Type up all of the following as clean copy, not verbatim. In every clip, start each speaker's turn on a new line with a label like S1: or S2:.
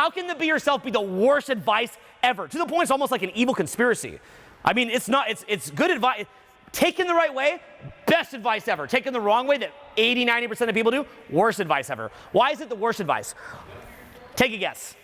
S1: How can the be yourself be the worst advice ever? To the point it's almost like an evil conspiracy. I mean, it's not, it's good advice. Taken the right way, best advice ever. Taken the wrong way that 80, 90% of people do, worst advice ever. Why is it the worst advice? Take a guess.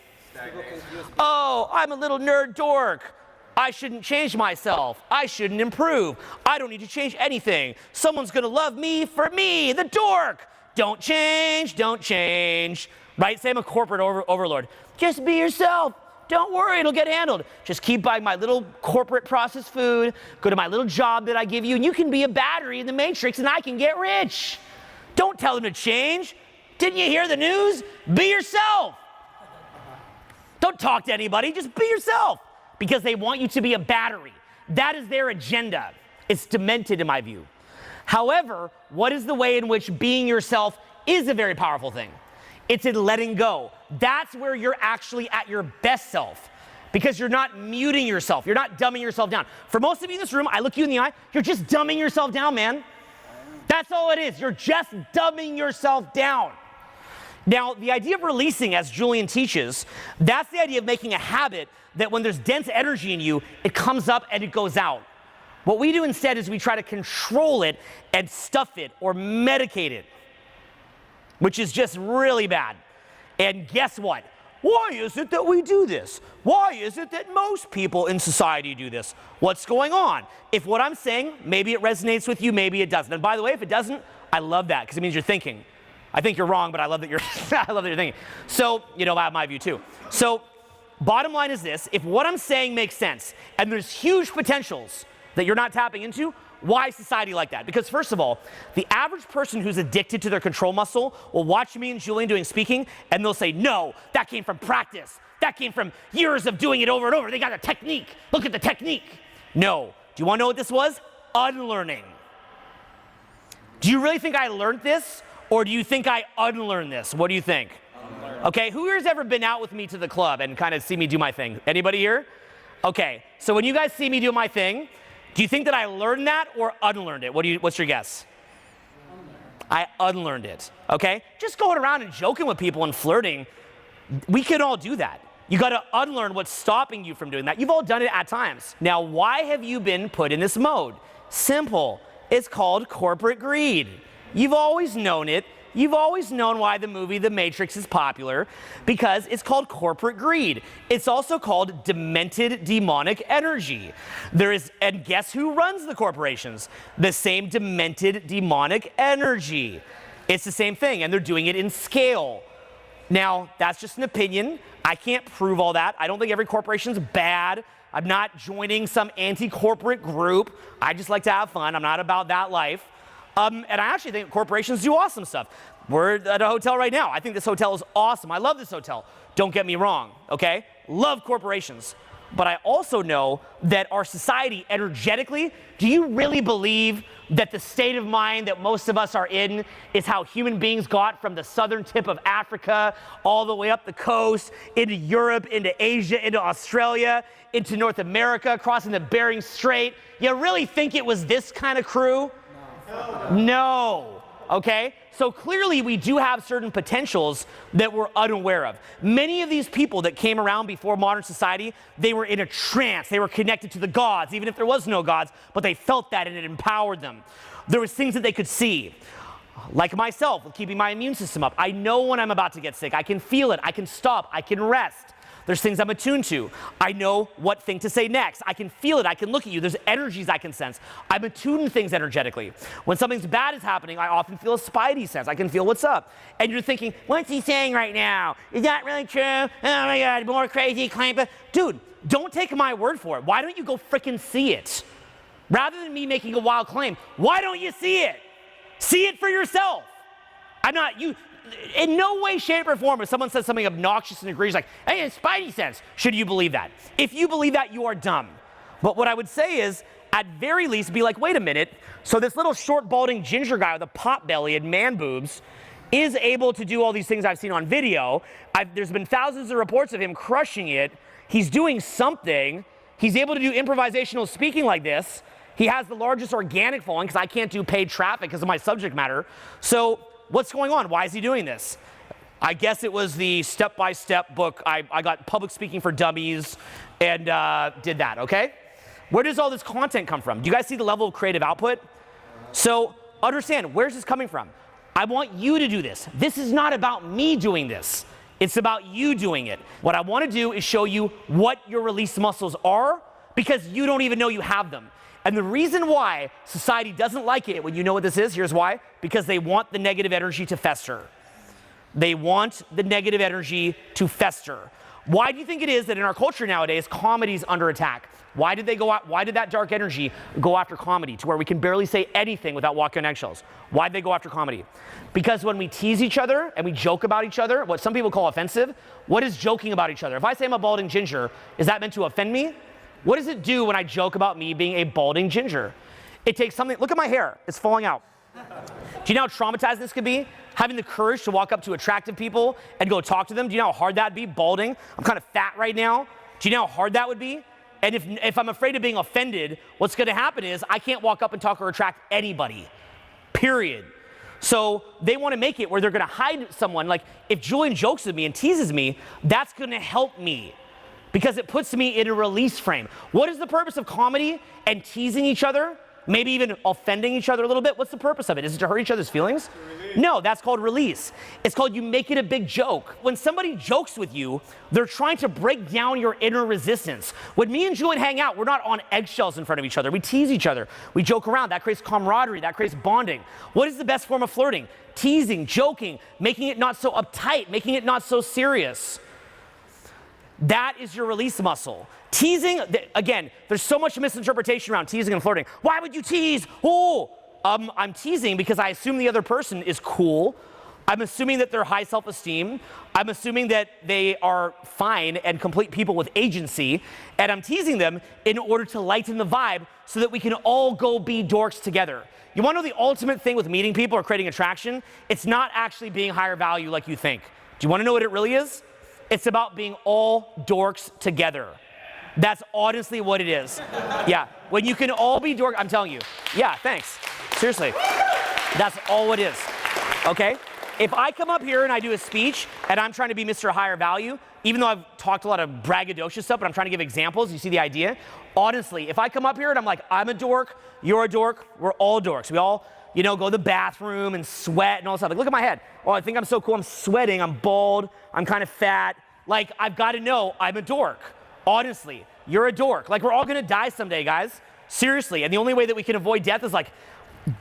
S1: Oh, I'm a little nerd dork. I shouldn't change myself. I shouldn't improve. I don't need to change anything. Someone's gonna love me for me, the dork. Don't change, don't change. Right? Say I'm a corporate overlord. Just be yourself. Don't worry, it'll get handled. Just keep buying my little corporate processed food, go to my little job that I give you, and you can be a battery in the matrix and I can get rich. Don't tell them to change. Didn't you hear the news? Be yourself. Don't talk to anybody, just be yourself. Because they want you to be a battery. That is their agenda. It's demented in my view. However, what is the way in which being yourself is a very powerful thing? It's in letting go. That's where you're actually at your best self. Because you're not muting yourself. You're not dumbing yourself down. For most of you in this room, I look you in the eye, you're just dumbing yourself down, man. That's all it is. You're just dumbing yourself down. Now, the idea of releasing, as Julien teaches, that's the idea of making a habit that when there's dense energy in you, it comes up and it goes out. What we do instead is we try to control it and stuff it or medicate it, which is just really bad. And guess what? Why is it that we do this? Why is it that most people in society do this? What's going on? If what I'm saying, maybe it resonates with you, maybe it doesn't. And by the way, if it doesn't, I love that because it means you're thinking. I think you're wrong, but I love that you're I love that you're thinking. So, you know, I have my view too. So, bottom line is this, if what I'm saying makes sense and there's huge potentials that you're not tapping into, why is society like that? Because first of all, the average person who's addicted to their control muscle will watch me and Julien doing speaking and they'll say, no, that came from practice. That came from years of doing it over and over. They got a technique. Look at the technique. No. Do you want to know what this was? Unlearning. Do you really think I learned this? Or do you think I unlearned this? What do you think? Okay, who here's ever been out with me to the club and kind of see me do my thing? Anybody here? Okay, so when you guys see me do my thing, do you think that I learned that or unlearned it? What's your guess? I unlearned it, okay? Just going around and joking with people and flirting, we can all do that. You gotta unlearn what's stopping you from doing that. You've all done it at times. Now, why have you been put in this mode? Simple, it's called corporate greed. You've always known it. You've always known why the movie The Matrix is popular, because it's called corporate greed. It's also called demented demonic energy. And guess who runs the corporations? The same demented demonic energy. It's the same thing, and they're doing it in scale. Now, that's just an opinion. I can't prove all that. I don't think every corporation's bad. I'm not joining some anti-corporate group. I just like to have fun. I'm not about that life. And I actually think corporations do awesome stuff. We're at a hotel right now. I think this hotel is awesome. I love this hotel. Don't get me wrong, okay? Love corporations. But I also know that our society energetically, do you really believe that the state of mind that most of us are in is how human beings got from the southern tip of Africa all the way up the coast, into Europe, into Asia, into Australia, into North America, crossing the Bering Strait? You really think it was this kind of crew? No. Okay? So clearly we do have certain potentials that we're unaware of. Many of these people that came around before modern society, they were in a trance. They were connected to the gods, even if there was no gods, but they felt that and it empowered them. There was things that they could see. Like myself, with keeping my immune system up. I know when I'm about to get sick. I can feel it. I can stop. I can rest. There's things I'm attuned to. I know what thing to say next. I can feel it. I can look at you. There's energies I can sense. I'm attuned to things energetically. When something's bad is happening, I often feel a spidey sense. I can feel what's up. And you're thinking, what's he saying right now? Is that really true? Oh my God, more crazy claim. Dude, don't take my word for it. Why don't you go frickin' see it? Rather than me making a wild claim, why don't you see it? See it for yourself. In no way, shape, or form, if someone says something obnoxious and egregious, like, hey, it's spidey sense, should you believe that? If you believe that, you are dumb. But what I would say is, at very least, be like, wait a minute, so this little short, balding ginger guy with a pot belly and man boobs is able to do all these things I've seen on video. There's been thousands of reports of him crushing it. He's doing something. He's able to do improvisational speaking like this. He has the largest organic following, because I can't do paid traffic because of my subject matter. So what's going on? Why is he doing this? I guess it was the step-by-step book. I got Public Speaking for Dummies and did that, okay? Where does all this content come from? Do you guys see the level of creative output? So understand, where's this coming from? I want you to do this. This is not about me doing this. It's about you doing it. What I want to do is show you what your release muscles are, because you don't even know you have them. And the reason why society doesn't like it when you know what this is, here's why. Because they want the negative energy to fester. They want the negative energy to fester. Why do you think it is that in our culture nowadays, comedy's under attack? Why did that dark energy go after comedy to where we can barely say anything without walking on eggshells? Why did they go after comedy? Because when we tease each other and we joke about each other, what some people call offensive, what is joking about each other? If I say I'm a balding ginger, is that meant to offend me? What does it do when I joke about me being a balding ginger? It takes something, look at my hair, it's falling out. Do you know how traumatizing this could be? Having the courage to walk up to attractive people and go talk to them. Do you know how hard that'd be, balding? I'm kind of fat right now. Do you know how hard that would be? And if I'm afraid of being offended, what's gonna happen is I can't walk up and talk or attract anybody, period. So they wanna make it where they're gonna hide someone. Like if Julien jokes with me and teases me, that's gonna help me because it puts me in a release frame. What is the purpose of comedy and teasing each other? Maybe even offending each other a little bit? What's the purpose of it? Is it to hurt each other's feelings? No, that's called release. It's called you make it a big joke. When somebody jokes with you, they're trying to break down your inner resistance. When me and Julien hang out, we're not on eggshells in front of each other. We tease each other. We joke around. That creates camaraderie. That creates bonding. What is the best form of flirting? Teasing, joking, making it not so uptight, making it not so serious. That is your release muscle. Teasing, again, there's so much misinterpretation around teasing and flirting. Why would you tease? I'm teasing because I assume the other person is cool. I'm assuming that they're high self-esteem. I'm assuming that they are fine and complete people with agency. And I'm teasing them in order to lighten the vibe so that we can all go be dorks together. You wanna know the ultimate thing with meeting people or creating attraction? It's not actually being higher value like you think. Do you wanna know what it really is? It's about being all dorks together. That's honestly what it is. Yeah, when you can all be dorks, I'm telling you. Yeah, thanks. Seriously, that's all it is, okay? If I come up here and I do a speech and I'm trying to be Mr. Higher Value, even though I've talked a lot of braggadocious stuff, but I'm trying to give examples, you see the idea? Honestly, if I come up here and I'm like, I'm a dork, you're a dork, we're all dorks. We all, go to the bathroom and sweat and all that stuff. Like, look at my head. Oh, I think I'm so cool, I'm sweating, I'm bald, I'm kind of fat. Like, I've got to know I'm a dork. Honestly, you're a dork. Like, we're all gonna die someday, guys. Seriously, and the only way that we can avoid death is like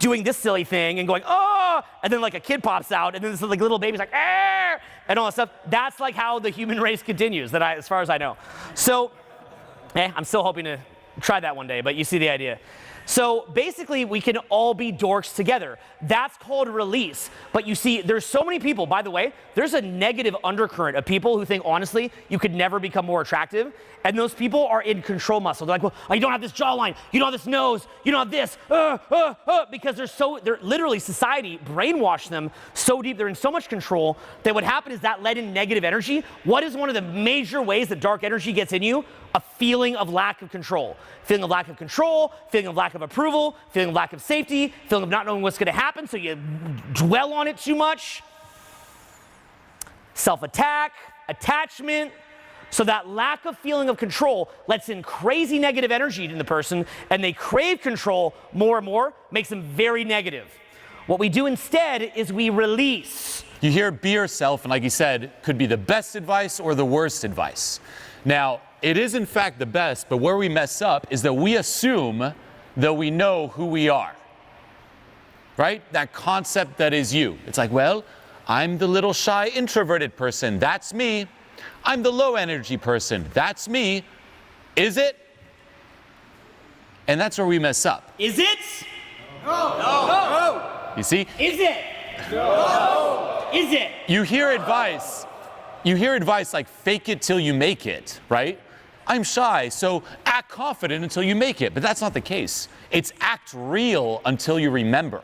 S1: doing this silly thing and going, oh, and then like a kid pops out, and then this like little baby's like, ah, and all that stuff. That's like how the human race continues, as far as I know. So, I'm still hoping to try that one day, but you see the idea. So basically, we can all be dorks together. That's called release. But you see, there's so many people, by the way, there's a negative undercurrent of people who think, honestly, you could never become more attractive. And those people are in control muscle. They're like, well, you don't have this jawline, you don't have this nose, you don't have this, because they're literally, society brainwashed them so deep, they're in so much control that what happened is that led in negative energy. What is one of the major ways that dark energy gets in you? A feeling of lack of control. Feeling of lack of control, feeling of lack of approval, feeling of lack of safety, feeling of not knowing what's gonna happen, so you dwell on it too much. Self-attack, attachment. So that lack of feeling of control lets in crazy negative energy in the person, and they crave control more and more, makes them very negative. What we do instead is we release.
S2: You hear be yourself, and like you said, could be the best advice or the worst advice. Now, it is in fact the best, but where we mess up is that we assume that we know who we are, right? That concept that is you. It's like, well, I'm the little shy introverted person, that's me. I'm the low energy person, that's me. Is it? And that's where we mess up.
S1: Is it?
S3: No. No.
S2: You see?
S1: Is it? No. Is it?
S2: You hear advice like fake it till you make it, right? I'm shy, so act confident until you make it. But that's not the case. It's act real until you remember.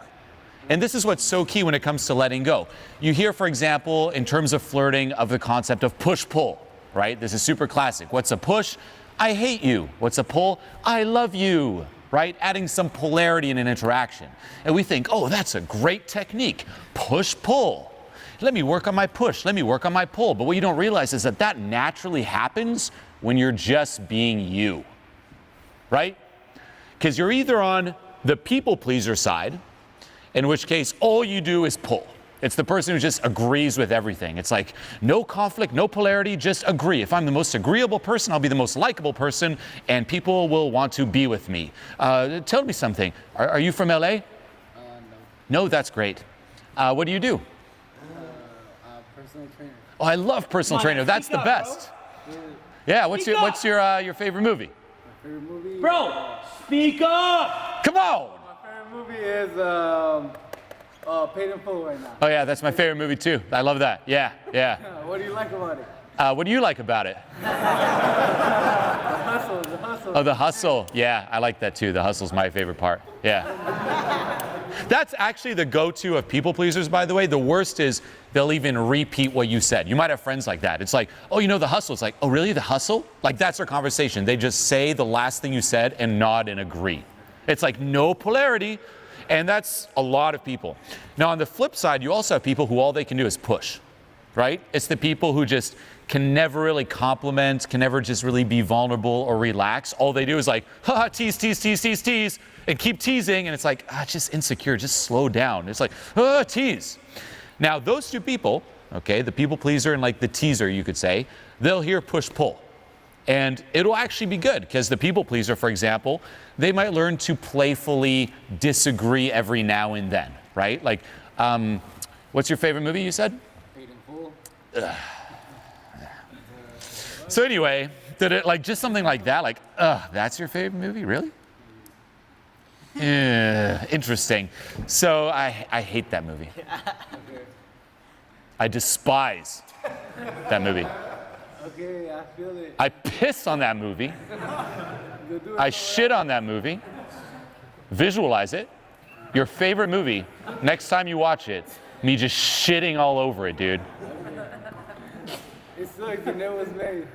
S2: And this is what's so key when it comes to letting go. You hear, for example, in terms of flirting, of the concept of push-pull, right? This is super classic. What's a push? I hate you. What's a pull? I love you, right? Adding some polarity in an interaction. And we think, oh, that's a great technique. Push-pull. let me work on my push, let me work on my pull. But what you don't realize is that that naturally happens when you're just being you, right? Because you're either on the people pleaser side, in which case all you do is pull. It's the person who just agrees with everything. It's like no conflict, no polarity, just agree. If I'm the most agreeable person, I'll be the most likable person, and people will want to be with me. Tell me something. Are you from LA?
S3: No.
S2: No, that's great. What do you do?
S3: Personal trainer.
S2: Oh, I love personal trainer. That's the best. Yeah, what's your favorite movie?
S3: My favorite movie?
S1: Bro, speak up!
S2: Come on!
S3: My favorite movie is Paid in Full right now.
S2: Oh yeah, that's my favorite movie too. I love that. Yeah.
S3: What do you like about it?
S2: What do you like about it?
S3: The hustle.
S2: Oh, The Hustle. Yeah, I like that too. The Hustle's my favorite part. Yeah. That's actually the go-to of people pleasers, by the way. The worst is they'll even repeat what you said. You might have friends like that. It's like, oh, you know The Hustle. It's like, oh, really? The Hustle? Like, that's their conversation. They just say the last thing you said and nod and agree. It's like no polarity. And that's a lot of people. Now, on the flip side, you also have people who all they can do is push, right? It's the people who just can never really compliment, can never just really be vulnerable or relax. All they do is like, ha, tease, and keep teasing. And it's like, just insecure, just slow down. It's like, tease. Now, those two people, okay, the people pleaser and like the teaser, you could say, they'll hear push pull. And it'll actually be good because the people pleaser, for example, they might learn to playfully disagree every now and then, right? Like, what's your favorite movie you said?
S3: Paid in Full.
S2: So anyway, did it like just something like that? Like, that's your favorite movie, really? Interesting. So I hate that movie. I despise that movie.
S3: Okay, I feel it.
S2: I piss on that movie. I shit on that movie. Visualize it. Your favorite movie. Next time you watch it, me just shitting all over it, dude.
S3: It sucks and it was made.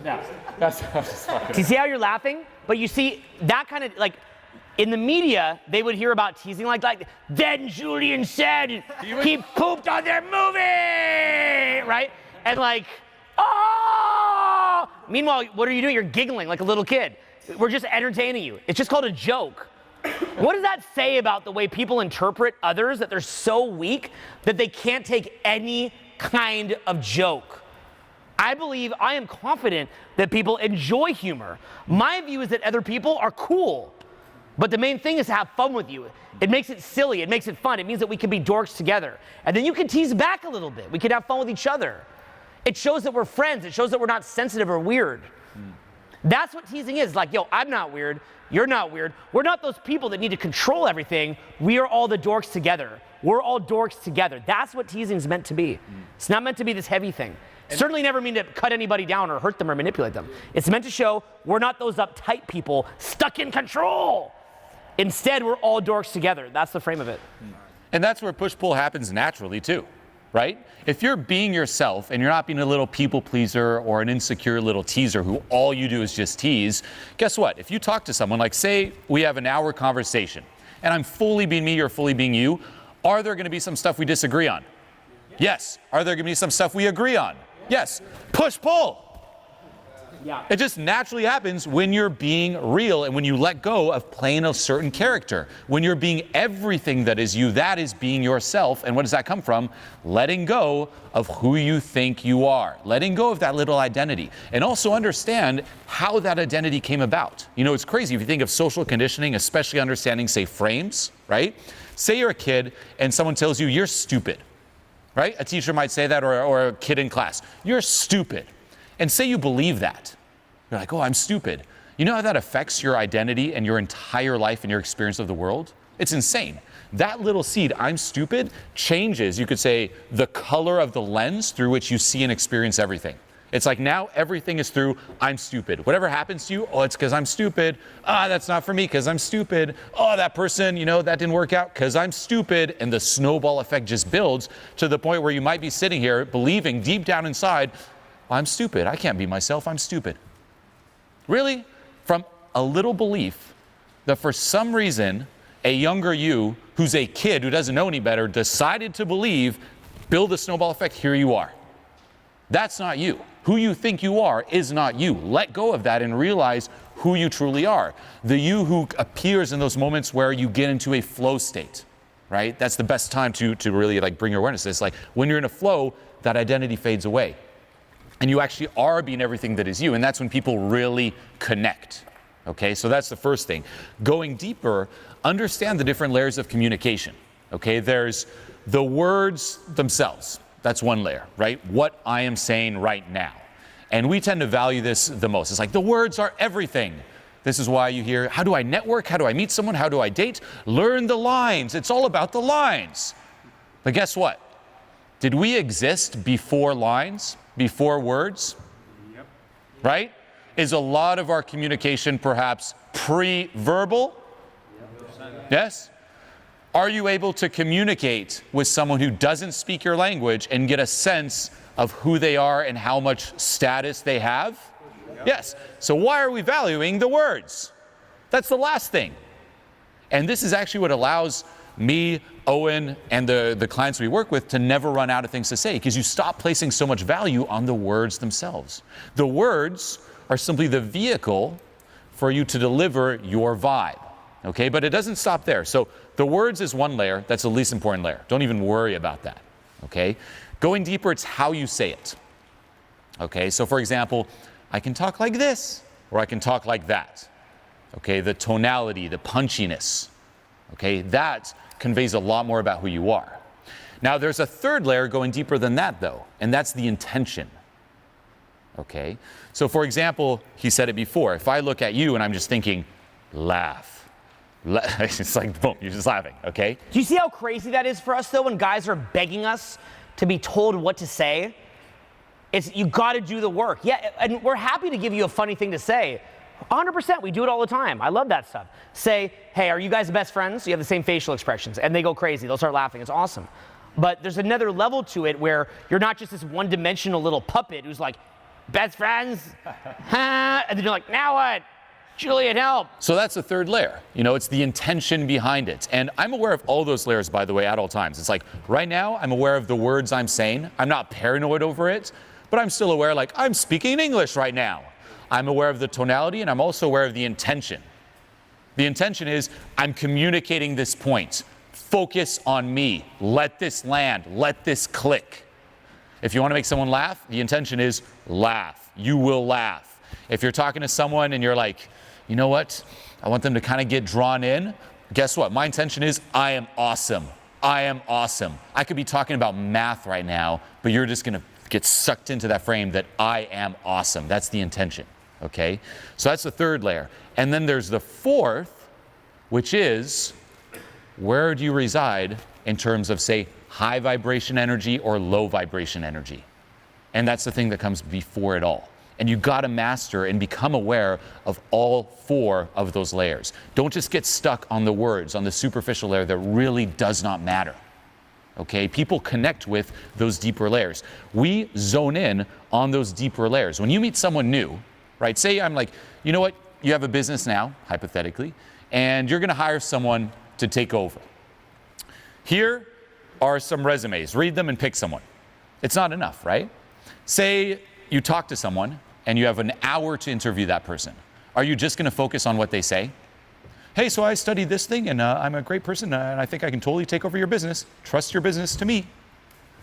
S1: Do you see how you're laughing? But you see, that kind of, like, in the media, they would hear about teasing like, then Julien said he pooped on their movie, right? And like, oh! Meanwhile, what are you doing? You're giggling like a little kid. We're just entertaining you. It's just called a joke. What does that say about the way people interpret others, that they're so weak that they can't take any kind of joke? I am confident that people enjoy humor. My view is that other people are cool. But the main thing is to have fun with you. It makes it silly. It makes it fun. It means that we can be dorks together. And then you can tease back a little bit. We can have fun with each other. It shows that we're friends. It shows that we're not sensitive or weird. That's what teasing is. Like, yo, I'm not weird. You're not weird. We're not those people that need to control everything. We are all the dorks together. We're all dorks together. That's what teasing is meant to be. It's not meant to be this heavy thing. Certainly never mean to cut anybody down or hurt them or manipulate them. It's meant to show we're not those uptight people stuck in control. Instead, we're all dorks together. That's the frame of it.
S2: And that's where push-pull happens naturally too, right? If you're being yourself and you're not being a little people pleaser or an insecure little teaser who all you do is just tease, guess what? If you talk to someone, like say we have an hour conversation and I'm fully being me, you're fully being you, are there gonna be some stuff we disagree on? Yes. Are there gonna be some stuff we agree on? Yes. Push-pull.
S1: Yeah.
S2: It just naturally happens when you're being real and when you let go of playing a certain character. When you're being everything that is you, that is being yourself. And what does that come from? Letting go of who you think you are. Letting go of that little identity. And also understand how that identity came about. You know, it's crazy if you think of social conditioning, especially understanding, say, frames, right? Say you're a kid and someone tells you you're stupid, right? A teacher might say that, or a kid in class. You're stupid. And say you believe that. You're like, oh, I'm stupid. You know how that affects your identity and your entire life and your experience of the world? It's insane. That little seed, I'm stupid, changes, you could say, the color of the lens through which you see and experience everything. It's like now everything is through, I'm stupid. Whatever happens to you, oh, it's because I'm stupid. That's not for me because I'm stupid. Oh, that person, you know, that didn't work out because I'm stupid. And the snowball effect just builds to the point where you might be sitting here believing deep down inside, I'm stupid. I can't be myself. I'm stupid. Really? From a little belief that for some reason a younger you who's a kid who doesn't know any better decided to believe, build a snowball effect, here you are. That's not you. Who you think you are is not you. Let go of that and realize who you truly are. The you who appears in those moments where you get into a flow state, right? That's the best time to really like bring your awareness. It's like when you're in a flow, that identity fades away. And you actually are being everything that is you. And that's when people really connect. Okay, so that's the first thing. Going deeper, understand the different layers of communication. Okay, there's the words themselves. That's one layer, right? What I am saying right now. And we tend to value this the most. It's like the words are everything. This is why you hear, how do I network? How do I meet someone? How do I date? Learn the lines. It's all about the lines. But guess what? Did we exist before lines, before words? Yep. Right? Is a lot of our communication perhaps pre-verbal? Yep. Yes? Are you able to communicate with someone who doesn't speak your language and get a sense of who they are and how much status they have? Yep. Yes. So why are we valuing the words? That's the last thing. And this is actually what allows me, Owen, and the clients we work with to never run out of things to say, because you stop placing so much value on the words themselves. The words are simply the vehicle for you to deliver your vibe. Okay, but it doesn't stop there. So the words is one layer. That's the least important layer. Don't even worry about that. Okay, going deeper, it's how you say it. Okay, so for example, I can talk like this, or I can talk like that. Okay, the tonality, the punchiness. Okay, that conveys a lot more about who you are. Now there's a third layer going deeper than that though, and that's the intention. Okay, so for example, he said it before, if I look at you and I'm just thinking, laugh. It's like, boom, you're just laughing, okay?
S1: Do you see how crazy that is for us though when guys are begging us to be told what to say? It's, you gotta do the work. Yeah, and we're happy to give you a funny thing to say. 100%, we do it all the time. I love that stuff. Say, hey, are you guys best friends? You have the same facial expressions. And they go crazy. They'll start laughing. It's awesome. But there's another level to it where you're not just this one-dimensional little puppet who's like, best friends? Huh? And then you're like, now what? Julien, help.
S2: So that's the third layer. You know, it's the intention behind it. And I'm aware of all those layers, by the way, at all times. It's like, right now, I'm aware of the words I'm saying. I'm not paranoid over it, but I'm still aware, like, I'm speaking English right now. I'm aware of the tonality, and I'm also aware of the intention. The intention is, I'm communicating this point. Focus on me. Let this land. Let this click. If you want to make someone laugh, the intention is laugh. You will laugh. If you're talking to someone and you're like, you know what? I want them to kind of get drawn in. Guess what? My intention is, I am awesome. I am awesome. I could be talking about math right now, but you're just going to get sucked into that frame that I am awesome. That's the intention. Okay, so that's the third layer. And then there's the fourth, which is, where do you reside in terms of, say, high vibration energy or low vibration energy? And that's the thing that comes before it all. And you got to master and become aware of all four of those layers. Don't just get stuck on the words, on the superficial layer that really does not matter. Okay, people connect with those deeper layers. We zone in on those deeper layers. When you meet someone new, right? Say I'm like, you know what? You have a business now, hypothetically, and you're going to hire someone to take over. Here are some resumes. Read them and pick someone. It's not enough, right? Say you talk to someone and you have an hour to interview that person. Are you just going to focus on what they say? Hey, so I studied this thing and I'm a great person and I think I can totally take over your business. Trust your business to me.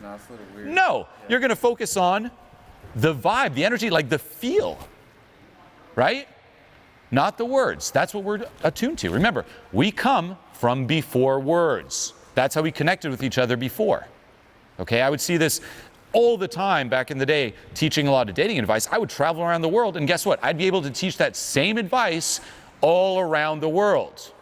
S3: No, it's a little weird.
S2: No, you're going to focus on the vibe, the energy, like the feel. Right? Not the words. That's what we're attuned to. Remember, we come from before words. That's how we connected with each other before. Okay, I would see this all the time back in the day, teaching a lot of dating advice. I would travel around the world, and guess what? I'd be able to teach that same advice all around the world.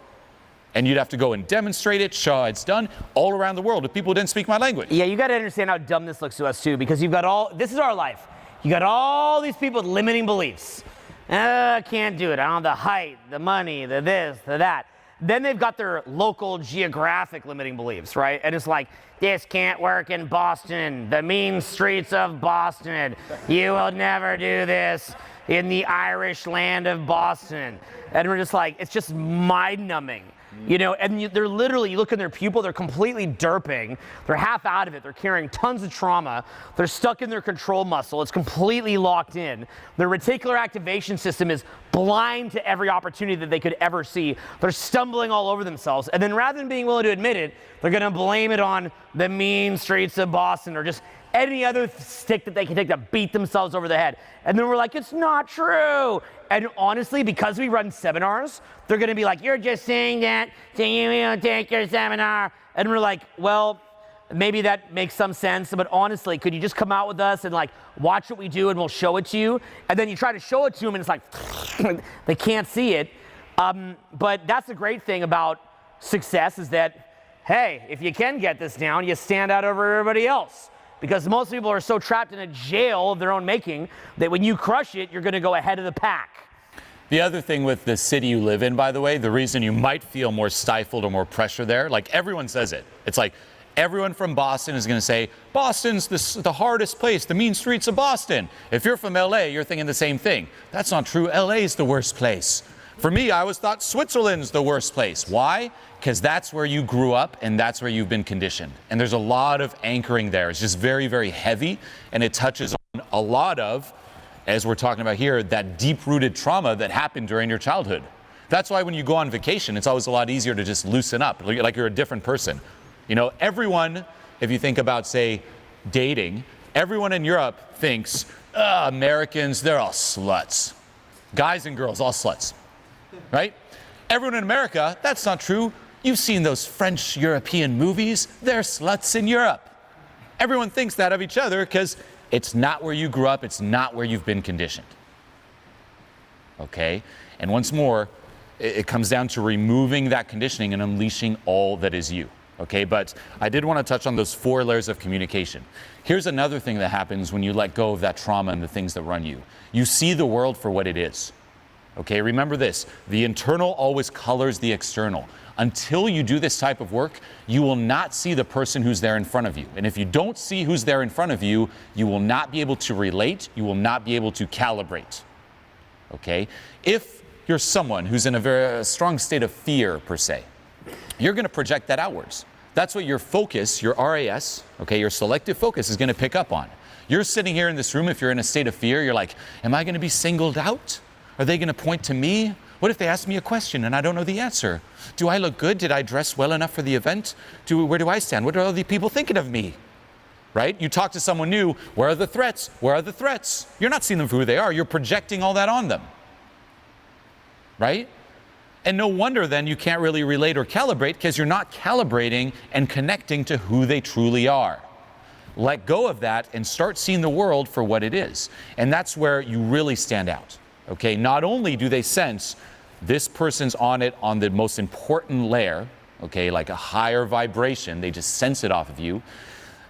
S2: And you'd have to go and demonstrate it, show how it's done all around the world if people didn't speak my language.
S1: Yeah, you got to understand how dumb this looks to us too, because you've got all, this is our life. You got all these people with limiting beliefs. I can't do it. I don't have the height, the money, the this, the that. Then they've got their local geographic limiting beliefs, right? And it's like, this can't work in Boston, the mean streets of Boston. You will never do this in the Irish land of Boston. And we're just like, it's just mind-numbing. You know, and they're literally, you look in their pupil, they're completely derping. They're half out of it. They're carrying tons of trauma. They're stuck in their control muscle. It's completely locked in. Their reticular activation system is blind to every opportunity that they could ever see. They're stumbling all over themselves. And then rather than being willing to admit it, they're going to blame it on the mean streets of Boston or just any other stick that they can take to beat themselves over the head. And then we're like, it's not true. And honestly, because we run seminars, they're going to be like, you're just saying that so you don't take your seminar. And we're like, well, maybe that makes some sense, but honestly, could you just come out with us and like watch what we do and we'll show it to you? And then you try to show it to them and it's like, they can't see it. But that's the great thing about success is that, hey, if you can get this down, you stand out over everybody else. Because most people are so trapped in a jail of their own making that when you crush it, you're going to go ahead of the pack.
S2: The other thing with the city you live in, by the way, the reason you might feel more stifled or more pressure there, like everyone says it. It's like everyone from Boston is going to say, Boston's the hardest place, the mean streets of Boston. If you're from LA, you're thinking the same thing. That's not true. LA is the worst place. For me, I always thought Switzerland's the worst place. Why? Because that's where you grew up and that's where you've been conditioned. And there's a lot of anchoring there. It's just very, very heavy, and it touches on a lot of, as we're talking about here, that deep-rooted trauma that happened during your childhood. That's why when you go on vacation, it's always a lot easier to just loosen up, like you're a different person. You know, everyone, if you think about, say, dating, everyone in Europe thinks, Americans, they're all sluts. Guys and girls, all sluts. Right? Everyone in America, that's not true. You've seen those French European movies. They're sluts in Europe. Everyone thinks that of each other because it's not where you grew up. It's not where you've been conditioned. Okay? And once more, it comes down to removing that conditioning and unleashing all that is you. Okay? But I did want to touch on those 4 layers of communication. Here's another thing that happens when you let go of that trauma and the things that run you. You see the world for what it is. Okay, remember this, the internal always colors the external. Until you do this type of work, you will not see the person who's there in front of you. And if you don't see who's there in front of you, you will not be able to relate, you will not be able to calibrate. Okay, if you're someone who's in a very strong state of fear, per se, you're going to project that outwards. That's what your focus, your RAS, okay, your selective focus is going to pick up on. You're sitting here in this room, if you're in a state of fear, you're like, am I going to be singled out? Are they going to point to me? What if they ask me a question and I don't know the answer? Do I look good? Did I dress well enough for the event? Where do I stand? What are other people thinking of me? Right? You talk to someone new, where are the threats? Where are the threats? You're not seeing them for who they are. You're projecting all that on them. Right? And no wonder then you can't really relate or calibrate because you're not calibrating and connecting to who they truly are. Let go of that and start seeing the world for what it is. And that's where you really stand out. Okay, not only do they sense this person's on it on the most important layer, okay, like a higher vibration, they just sense it off of you.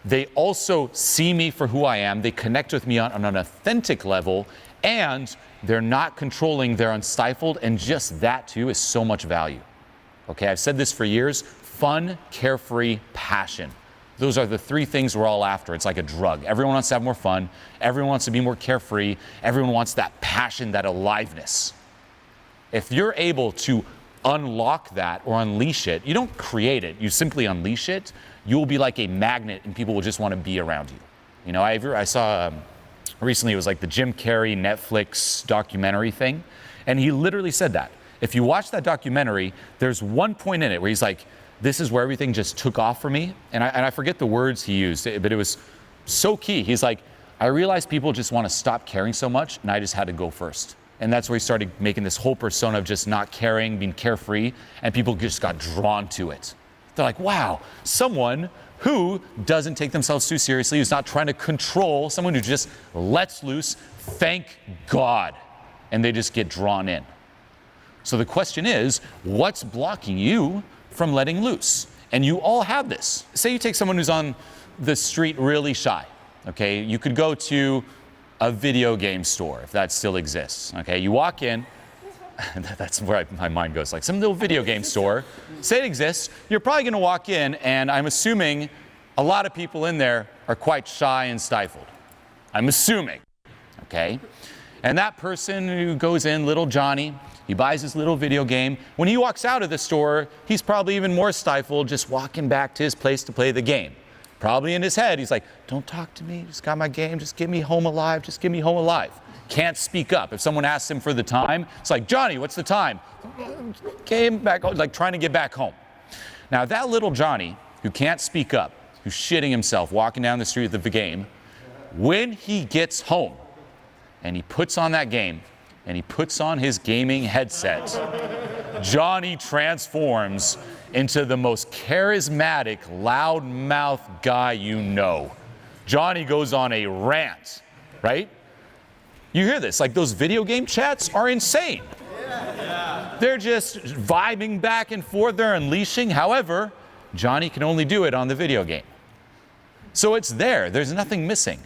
S2: They also see me for who I am. They connect with me on an authentic level, and they're not controlling, they're unstifled, and just that too is so much value. Okay, I've said this for years, fun, carefree, passion. Those are the 3 things we're all after. It's like a drug. Everyone wants to have more fun. Everyone wants to be more carefree. Everyone wants that passion, that aliveness. If you're able to unlock that or unleash it, you don't create it, you simply unleash it, you will be like a magnet and people will just want to be around you. You know, I saw recently, it was like the Jim Carrey Netflix documentary thing, and he literally said that. If you watch that documentary, there's one point in it where he's like, this is where everything just took off for me. And I forget the words he used, but it was so key. He's like, I realized people just want to stop caring so much, and I just had to go first. And that's where he started making this whole persona of just not caring, being carefree, and people just got drawn to it. They're like, wow, someone who doesn't take themselves too seriously, who's not trying to control, someone who just lets loose, thank God. And they just get drawn in. So the question is, what's blocking you from letting loose? And you all have this. Say you take someone who's on the street really shy, okay? You could go to a video game store, if that still exists, okay? You walk in, that's where my mind goes, like some little video game store. Say it exists, you're probably gonna walk in, and I'm assuming a lot of people in there are quite shy and stifled. I'm assuming, okay? And that person who goes in, little Johnny, he buys his little video game. When he walks out of the store, he's probably even more stifled just walking back to his place to play the game. Probably in his head, he's like, don't talk to me, just got my game, just get me home alive, just get me home alive. Can't speak up. If someone asks him for the time, it's like, Johnny, what's the time? Came back home, like trying to get back home. Now that little Johnny, who can't speak up, who's shitting himself, walking down the street of the game, when he gets home and he puts on that game and he puts on his gaming headset, Johnny transforms into the most charismatic, loudmouth guy you know. Johnny goes on a rant, right? You hear this, like those video game chats are insane. They're just vibing back and forth, they're unleashing. However, Johnny can only do it on the video game. So it's there's nothing missing.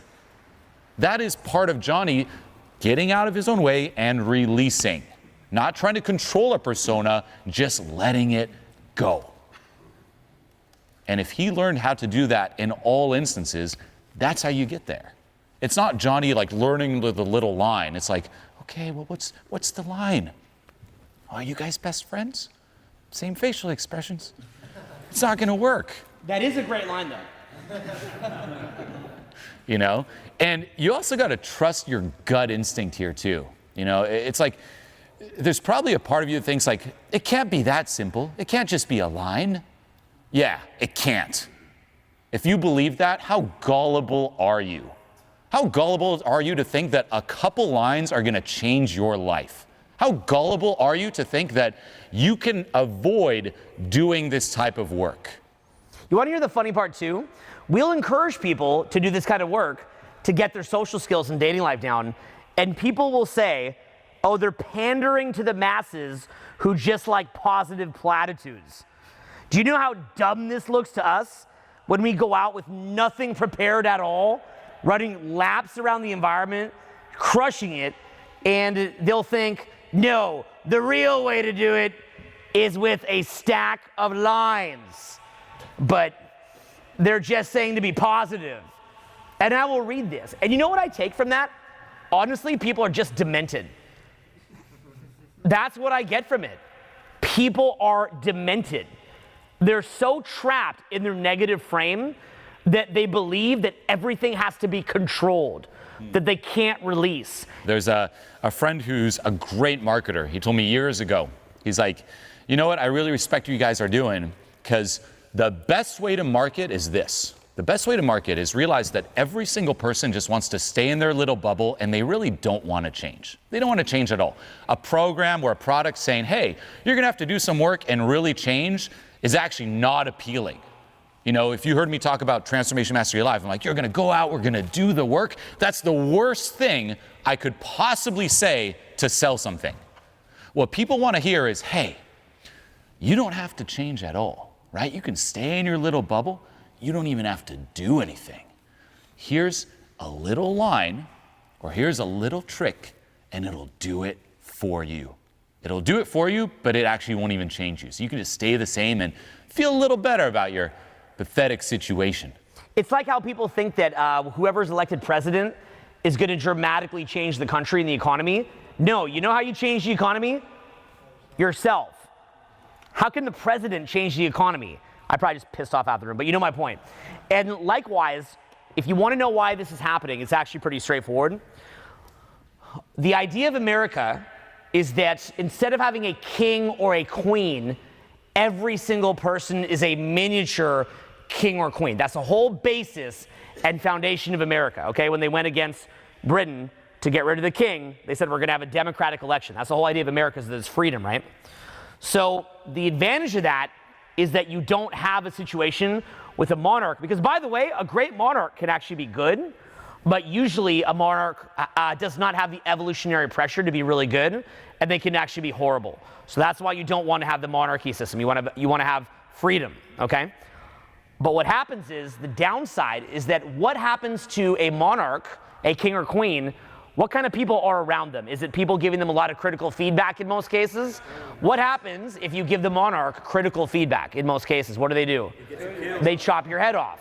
S2: That is part of Johnny getting out of his own way and releasing. Not trying to control a persona, just letting it go. And if he learned how to do that in all instances, that's how you get there. It's not Johnny like learning the little line. It's like, okay, well, what's the line? Are you guys best friends? Same facial expressions. It's not gonna work.
S1: That is a great line, though.
S2: You know? And you also gotta trust your gut instinct here too. You know, it's like, there's probably a part of you that thinks like, it can't be that simple. It can't just be a line. Yeah, it can't. If you believe that, how gullible are you? How gullible are you to think that a couple lines are gonna change your life? How gullible are you to think that you can avoid doing this type of work?
S1: You want to hear the funny part too? We'll encourage people to do this kind of work to get their social skills and dating life down, and people will say, oh, they're pandering to the masses who just like positive platitudes. Do you know how dumb this looks to us when we go out with nothing prepared at all, running laps around the environment, crushing it, and they'll think, no, the real way to do it is with a stack of lines. But they're just saying to be positive. And I will read this. And you know what I take from that? Honestly, people are just demented. That's what I get from it. People are demented. They're so trapped in their negative frame that they believe that everything has to be controlled, that they can't release.
S2: There's a friend who's a great marketer. He told me years ago, he's like, you know what, I really respect what you guys are doing, because the best way to market is this. The best way to market is realize that every single person just wants to stay in their little bubble and they really don't want to change. They don't want to change at all. A program or a product saying, hey, you're going to have to do some work and really change is actually not appealing. You know, if you heard me talk about Transformation Mastery Live, I'm like, you're going to go out, we're going to do the work. That's the worst thing I could possibly say to sell something. What people want to hear is, hey, you don't have to change at all, right? You can stay in your little bubble. You don't even have to do anything. Here's a little line, or here's a little trick, and it'll do it for you. It'll do it for you, but it actually won't even change you. So you can just stay the same and feel a little better about your pathetic situation.
S1: It's like how people think that whoever's elected president is going to dramatically change the country and the economy. No, you know how you change the economy? Yourself. How can the president change the economy? I probably just pissed off out the room, but you know my point. And likewise, if you want to know why this is happening, it's actually pretty straightforward. The idea of America is that instead of having a king or a queen, every single person is a miniature king or queen. That's the whole basis and foundation of America, okay? When they went against Britain to get rid of the king, they said we're going to have a democratic election. That's the whole idea of America, is that it's freedom, right? So the advantage of that is that you don't have a situation with a monarch, because by the way, a great monarch can actually be good, but usually a monarch does not have the evolutionary pressure to be really good, and they can actually be horrible. So that's why you don't want to have the monarchy system. You want to have freedom, okay? But what happens is, the downside is that what happens to a monarch, a king or queen, what kind of people are around them? Is it people giving them a lot of critical feedback in most cases? What happens if you give the monarch critical feedback in most cases? What do? They chop your head off.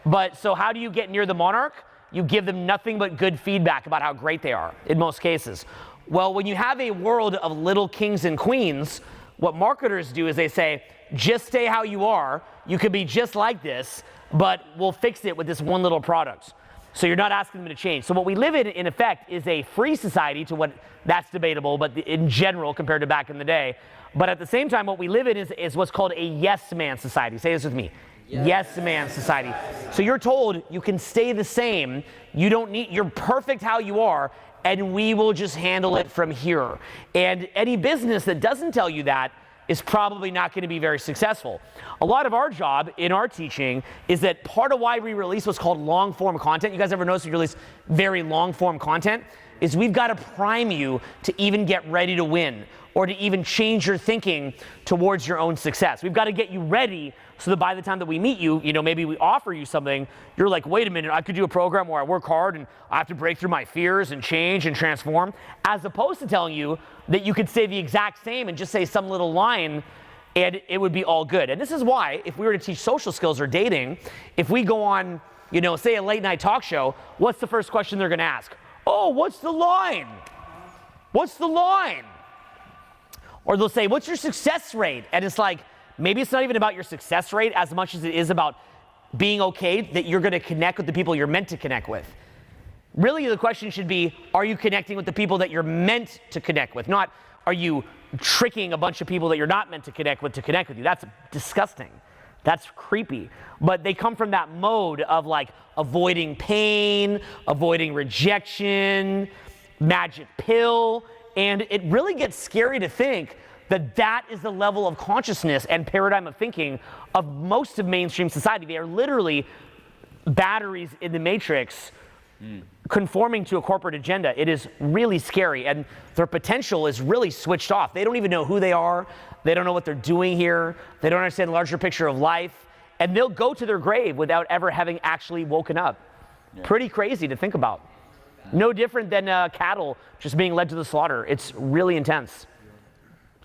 S1: But so how do you get near the monarch? you give them nothing but good feedback about how great they are in most cases. Well, when you have a world of little kings and queens, what marketers do is they say, just stay how you are. You could be just like this, but we'll fix it with this one little product. So you're not asking them to change. So what we live in effect, is a free society to what that's debatable, but in general compared to back in the day. But at the same time, what we live in is what's called a yes man society. Say this with me. Yes man society. So you're told you can stay the same. You're perfect how you are, and we will just handle it from here. And any business that doesn't tell you that is probably not going to be very successful. A lot of our job in our teaching is that part of why we release what's called long form content, you guys ever notice we release very long form content, is we've got to prime you to even get ready to win, or to even change your thinking towards your own success. We've got to get you ready so that by the time that we meet you, maybe we offer you something, you're like, wait a minute, I could do a program where I work hard and I have to break through my fears and change and transform, as opposed to telling you that you could say the exact same and just say some little line and it would be all good. And this is why, if we were to teach social skills or dating, if we go on, say a late night talk show, what's the first question they're gonna ask? Oh, what's the line? What's the line? Or they'll say, what's your success rate? And it's like, maybe it's not even about your success rate as much as it is about being okay that you're gonna connect with the people you're meant to connect with. Really, the question should be, are you connecting with the people that you're meant to connect with? Not, are you tricking a bunch of people that you're not meant to connect with you? That's disgusting. That's creepy. But they come from that mode of like avoiding pain, avoiding rejection, magic pill. And it really gets scary to think that that is the level of consciousness and paradigm of thinking of most of mainstream society. They are literally batteries in the matrix conforming to a corporate agenda. It is really scary, and their potential is really switched off. They don't even know who they are. They don't know what they're doing here. They don't understand the larger picture of life, and they'll go to their grave without ever having actually woken up. Yeah. Pretty crazy to think about. No different than cattle just being led to the slaughter. It's really intense.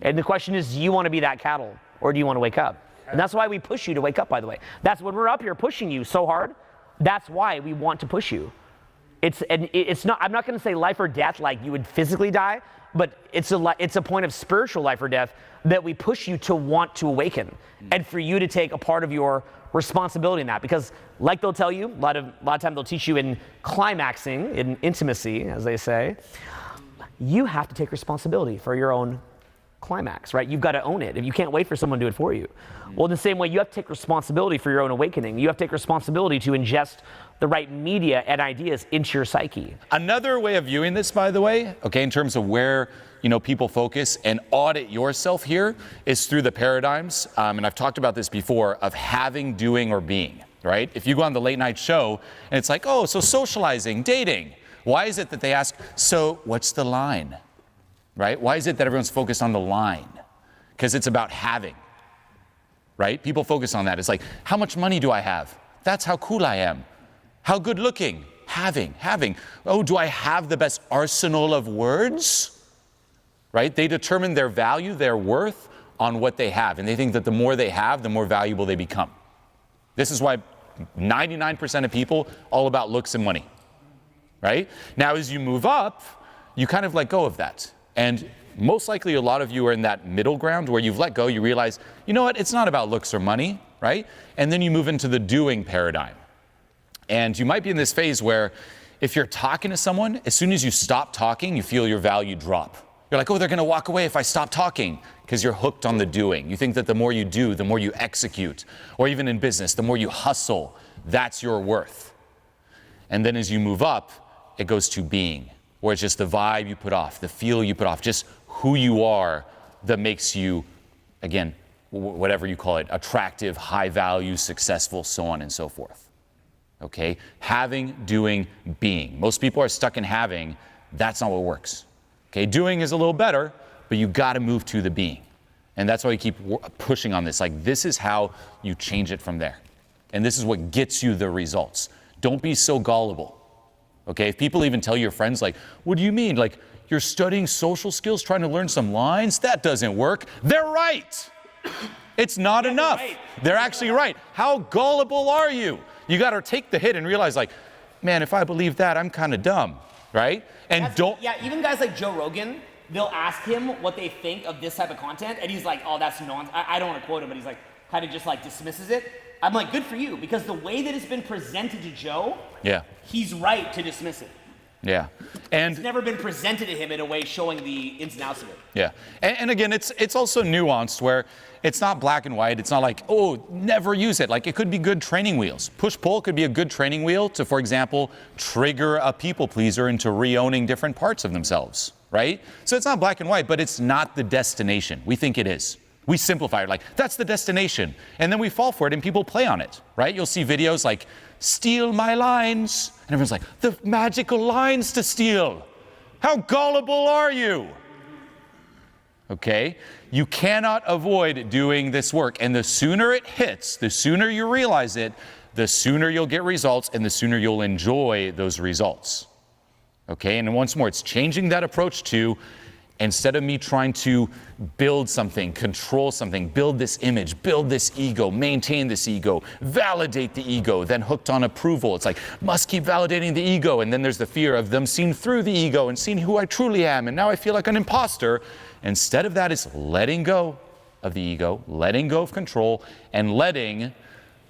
S1: And the question is, do you want to be that cattle, or do you want to wake up? And that's why we push you to wake up, by the way. That's when we're up here pushing you so hard. That's why we want to push you. It's not, I'm not going to say life or death like you would physically die, but it's a point of spiritual life or death that we push you to want to awaken, and for you to take a part of your responsibility in that. Because like they'll tell you, a lot of times they'll teach you in climaxing, in intimacy, as they say, you have to take responsibility for your own climax, right? You've got to own it. If you can't wait for someone to do it for you. Well, in the same way, you have to take responsibility for your own awakening. You have to take responsibility to ingest the right media and ideas into your psyche.
S2: Another way of viewing this, by the way, okay, in terms of where people focus and audit yourself here, is through the paradigms, and I've talked about this before, of having, doing, or being, right? If you go on the late night show and it's like, oh, so socializing, dating, why is it that they ask, so what's the line? Right? Why is it that everyone's focused on the line? Because it's about having, right? People focus on that. It's like, how much money do I have? That's how cool I am. How good looking? Having. Oh, do I have the best arsenal of words? Right? They determine their value, their worth on what they have. And they think that the more they have, the more valuable they become. This is why 99% of people, all about looks and money, right? Now, as you move up, you kind of let go of that. And most likely a lot of you are in that middle ground where you've let go, you realize, you know what, it's not about looks or money, right? And then you move into the doing paradigm. And you might be in this phase where if you're talking to someone, as soon as you stop talking, you feel your value drop. You're like, oh, they're gonna walk away if I stop talking, because you're hooked on the doing. You think that the more you do, the more you execute, or even in business, the more you hustle, that's your worth. And then as you move up, it goes to being, where it's just the vibe you put off, the feel you put off, just who you are that makes you, again, whatever you call it, attractive, high value, successful, so on and so forth. Okay? Having, doing, being. Most people are stuck in having. That's not what works. Okay? Doing is a little better, but you got to move to the being. And that's why we keep pushing on this. Like, this is how you change it from there. And this is what gets you the results. Don't be so gullible. Okay, if people even tell your friends, like, what do you mean? Like, you're studying social skills, trying to learn some lines? That doesn't work. They're right. It's not enough. They're actually right. How gullible are you? You got to take the hit and realize, like, man, if I believe that, I'm kind of dumb, right? And
S1: even guys like Joe Rogan, they'll ask him what they think of this type of content, and he's like, oh, that's nonsense. I don't want to quote him, but he's like, kind of just like dismisses it. I'm like, good for you, because the way that it's been presented to Joe, he's right to dismiss it.
S2: Yeah. And
S1: it's never been presented to him in a way showing the ins and outs of it.
S2: Yeah. And again, it's also nuanced where it's not black and white. It's not like, oh, never use it. Like, it could be good training wheels. Push-pull could be a good training wheel to, for example, trigger a people pleaser into re-owning different parts of themselves, right? So it's not black and white, but it's not the destination. We think it is. We simplify it, like, that's the destination. And then we fall for it and people play on it, right? You'll see videos like, steal my lines. And everyone's like, the magical lines to steal. How gullible are you? Okay? You cannot avoid doing this work. And the sooner it hits, the sooner you realize it, the sooner you'll get results and the sooner you'll enjoy those results. Okay? And once more, it's changing that approach to, instead of me trying to build something, control something, build this image, build this ego, maintain this ego, validate the ego, then hooked on approval. It's like, must keep validating the ego. And then there's the fear of them seeing through the ego and seeing who I truly am. And now I feel like an imposter. Instead of that, it's letting go of the ego, letting go of control, and letting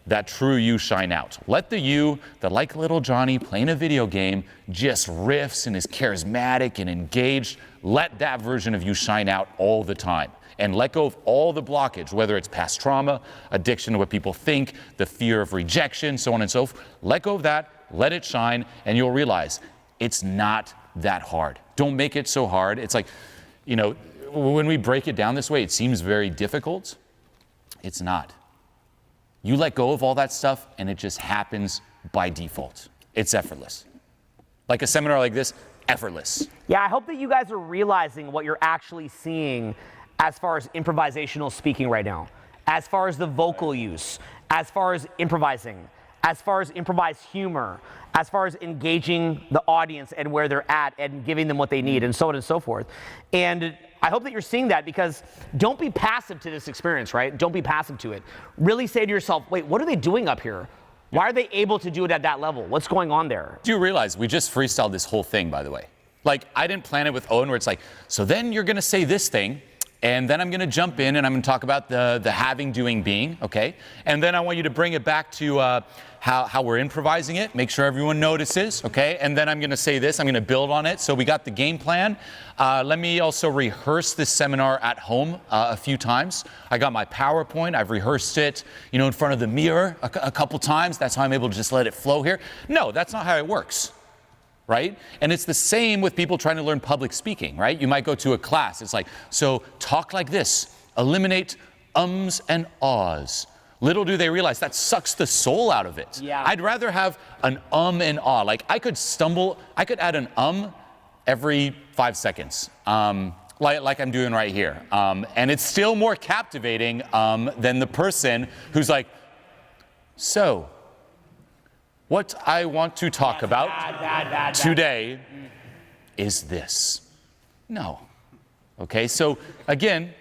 S2: that true you shine out. Let the you that, like little Johnny playing a video game, just riffs and is charismatic and engaged, let that version of you shine out all the time. And let go of all the blockage, whether it's past trauma, addiction to what people think, the fear of rejection, so on and so forth. Let go of that, let it shine, and you'll realize it's not that hard. Don't make it so hard. It's like, you know, when we break it down this way, it seems very difficult. It's not. You let go of all that stuff, and it just happens by default. It's effortless. Like a seminar like this, effortless.
S1: Yeah, I hope that you guys are realizing what you're actually seeing as far as improvisational speaking right now, as far as the vocal use, as far as improvising, as far as improvised humor, as far as engaging the audience and where they're at and giving them what they need, and so on and so forth. And I hope that you're seeing that, because don't be passive to this experience, right? Don't be passive to it. Really say to yourself, wait, what are they doing up here? Why are they able to do it at that level? What's going on there?
S2: Do you realize we just freestyled this whole thing, by the way? Like, I didn't plan it with Owen where it's like, so then you're going to say this thing, and then I'm going to jump in and I'm going to talk about the having, doing, being, okay? And then I want you to bring it back to how we're improvising it, make sure everyone notices, okay? And then I'm going to say this, I'm going to build on it. So we got the game plan. Let me also rehearse this seminar at home a few times. I got my PowerPoint. I've rehearsed it, you know, in front of the mirror a couple times. That's how I'm able to just let it flow here. No, that's not how it works. Right? And it's the same with people trying to learn public speaking, right? You might go to a class. It's like, so talk like this, eliminate ums and ahs. Little do they realize that sucks the soul out of it.
S1: Yeah.
S2: I'd rather have an and ah. Like, I could add an every 5 seconds, like I'm doing right here. And it's still more captivating than the person who's like, so, what I want to talk about today is this. No. Okay, so again,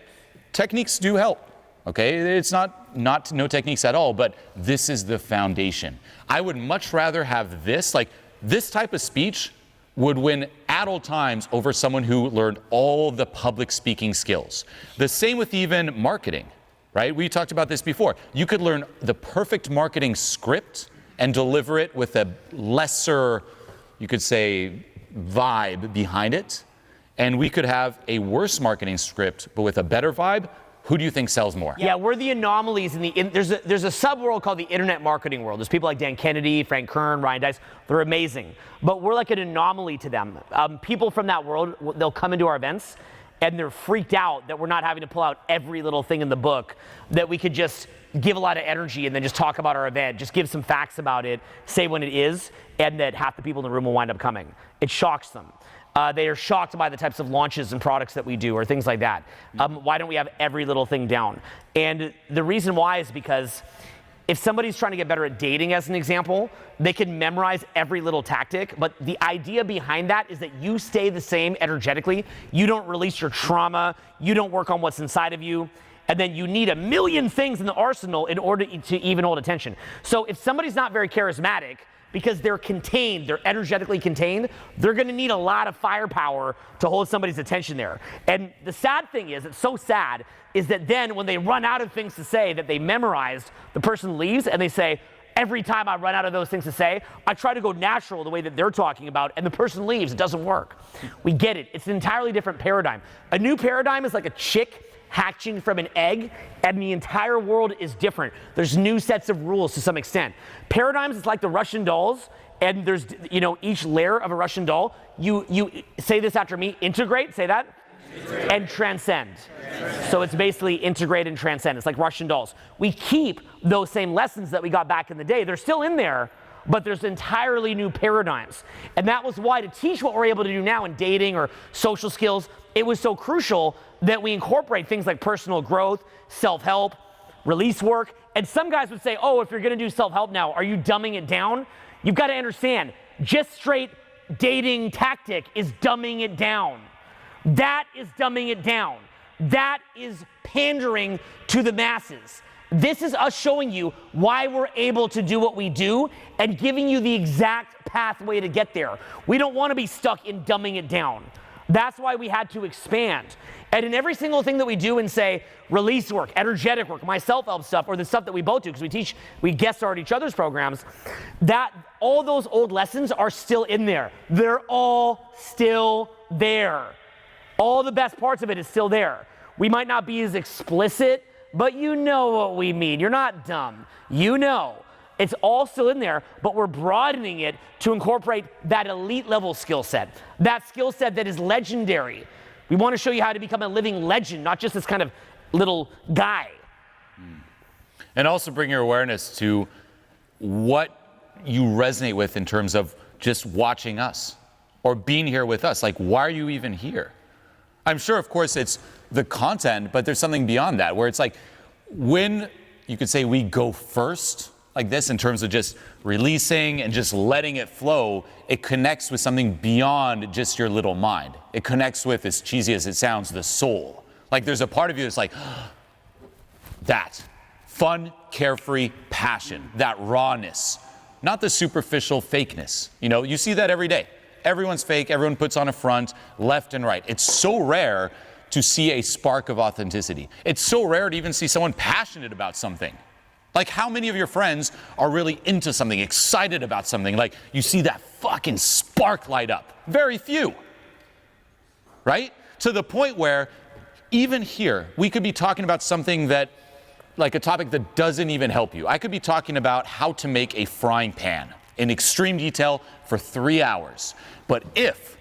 S2: techniques do help. Okay, it's not no techniques at all, but this is the foundation. I would much rather have this, like this type of speech would win at all times over someone who learned all the public speaking skills. The same with even marketing, right? We talked about this before. You could learn the perfect marketing script and deliver it with a lesser, you could say, vibe behind it. And we could have a worse marketing script, but with a better vibe. Who do you think sells more?
S1: Yeah, we're the anomalies there's a subworld called the internet marketing world. There's people like Dan Kennedy, Frank Kern, Ryan Deiss. They're amazing. But we're like an anomaly to them. People from that world, they'll come into our events and they're freaked out that we're not having to pull out every little thing in the book, that we could just give a lot of energy and then just talk about our event, just give some facts about it, say when it is, and that half the people in the room will wind up coming. It shocks them. They are shocked by the types of launches and products that we do or things like that. Why don't we have every little thing down? And the reason why is because if somebody's trying to get better at dating, as an example, they can memorize every little tactic, but the idea behind that is that you stay the same energetically. You don't release your trauma. You don't work on what's inside of you. And then you need a million things in the arsenal in order to even hold attention. So if somebody's not very charismatic, because they're contained, they're energetically contained, they're gonna need a lot of firepower to hold somebody's attention there. And the sad thing is, it's so sad, is that then when they run out of things to say that they memorized, the person leaves and they say, every time I run out of those things to say, I try to go natural the way that they're talking about, and the person leaves, it doesn't work. We get it, it's an entirely different paradigm. A new paradigm is like a chick hatching from an egg, and the entire world is different. There's new sets of rules to some extent. Paradigms is like the Russian dolls, and there's, each layer of a Russian doll. You say this after me, integrate, say that. Integrate. And transcend. So it's basically integrate and transcend. It's like Russian dolls. We keep those same lessons that we got back in the day. They're still in there, but there's entirely new paradigms. And that was why to teach what we're able to do now in dating or social skills, it was so crucial that we incorporate things like personal growth, self-help, release work. And some guys would say, oh, if you're gonna do self-help now, are you dumbing it down? You've gotta understand, just straight dating tactic is dumbing it down. That is dumbing it down. That is pandering to the masses. This is us showing you why we're able to do what we do and giving you the exact pathway to get there. We don't want to be stuck in dumbing it down. That's why we had to expand. And in every single thing that we do and say release work, energetic work, my self-help stuff, or the stuff that we both do, because we guest star at each other's programs, that all those old lessons are still in there. They're all still there. All the best parts of it is still there. We might not be as explicit, but you know what we mean. You're not dumb. You know. It's all still in there, but we're broadening it to incorporate that elite level skill set, that skill set that is legendary. We want to show you how to become a living legend, not just this kind of little guy.
S2: And also bring your awareness to what you resonate with in terms of just watching us or being here with us. Like, why are you even here? I'm sure, of course, it's the content, but there's something beyond that where it's like when you could say we go first like this in terms of just releasing and just letting it flow, it connects with something beyond just your little mind. It connects with, as cheesy as it sounds, the soul. Like there's a part of you that's like, that fun, carefree passion, that rawness, not the superficial fakeness. You see that every day. Everyone's fake, everyone puts on a front, left and right. It's so rare to see a spark of authenticity. It's so rare to even see someone passionate about something. Like how many of your friends are really into something, excited about something? Like you see that fucking spark light up. Very few, right? To the point where even here, we could be talking about something that, like a topic that doesn't even help you. I could be talking about how to make a frying pan in extreme detail for 3 hours. But if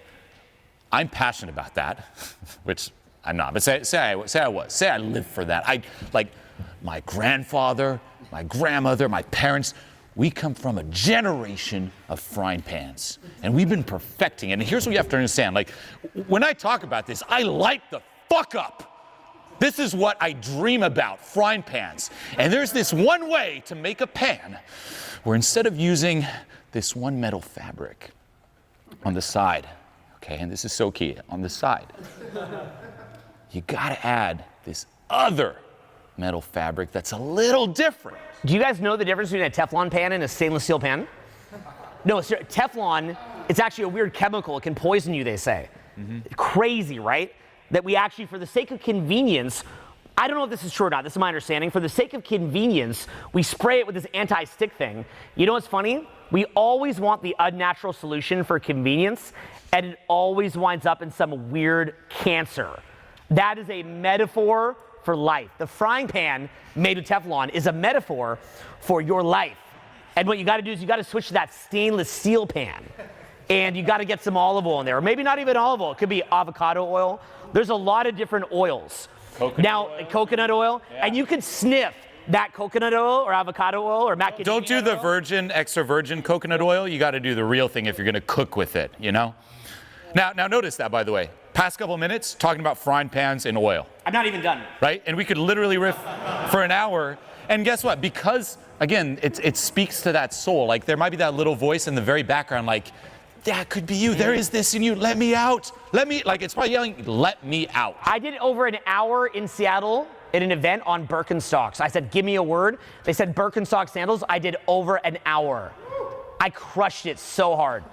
S2: I'm passionate about that, which I'm not, but say I live for that. Like my grandfather, my grandmother, my parents, we come from a generation of frying pans, and we've been perfecting it. And here's what you have to understand. Like when I talk about this, I light the fuck up. This is what I dream about, frying pans. And there's this one way to make a pan where instead of using this one metal fabric on the side, okay, and this is so key, on the side, you gotta add this other metal fabric that's a little different.
S1: Do you guys know the difference between a Teflon pan and a stainless steel pan? No, Teflon, it's actually a weird chemical. It can poison you, they say. Mm-hmm. Crazy, right? That we actually, for the sake of convenience, I don't know if this is true or not, this is my understanding, for the sake of convenience, we spray it with this anti-stick thing. You know what's funny? We always want the unnatural solution for convenience, and it always winds up in some weird cancer. That is a metaphor for life. The frying pan made with Teflon is a metaphor for your life. And what you gotta do is you gotta switch to that stainless steel pan. And you gotta get some olive oil in there, or maybe not even olive oil, it could be avocado oil. There's a lot of different oils. Coconut oil, yeah. And you could sniff that coconut oil or avocado oil or macadamia
S2: Don't do the
S1: oil.
S2: virgin, extra virgin coconut oil. You got to do the real thing if you're going to cook with it, you know? Now notice that, by the way. Past couple minutes talking about frying pans and oil.
S1: I'm not even done.
S2: Right? And we could literally riff for an hour. And guess what? Because, again, it speaks to that soul. Like, there might be that little voice in the very background, like, that could be you. There is this in you. Let me out. It's probably yelling, let me out.
S1: I did over an hour in Seattle at an event on Birkenstocks. I said, give me a word. They said Birkenstock sandals. I did over an hour. I crushed it so hard.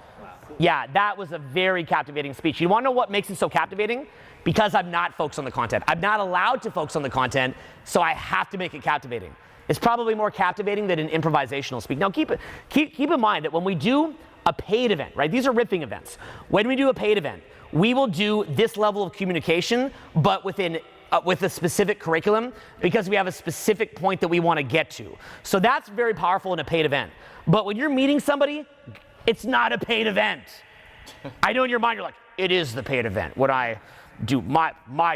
S1: Yeah, that was a very captivating speech. You want to know what makes it so captivating? Because I'm not focused on the content. I'm not allowed to focus on the content, so I have to make it captivating. It's probably more captivating than an improvisational speech. Now keep in mind that when we do a paid event, right? These are riffing events. When we do a paid event, we will do this level of communication, but with a specific curriculum, because we have a specific point that we want to get to. So that's very powerful in a paid event. But when you're meeting somebody, it's not a paid event. I know in your mind you're like, it is the paid event. When I do my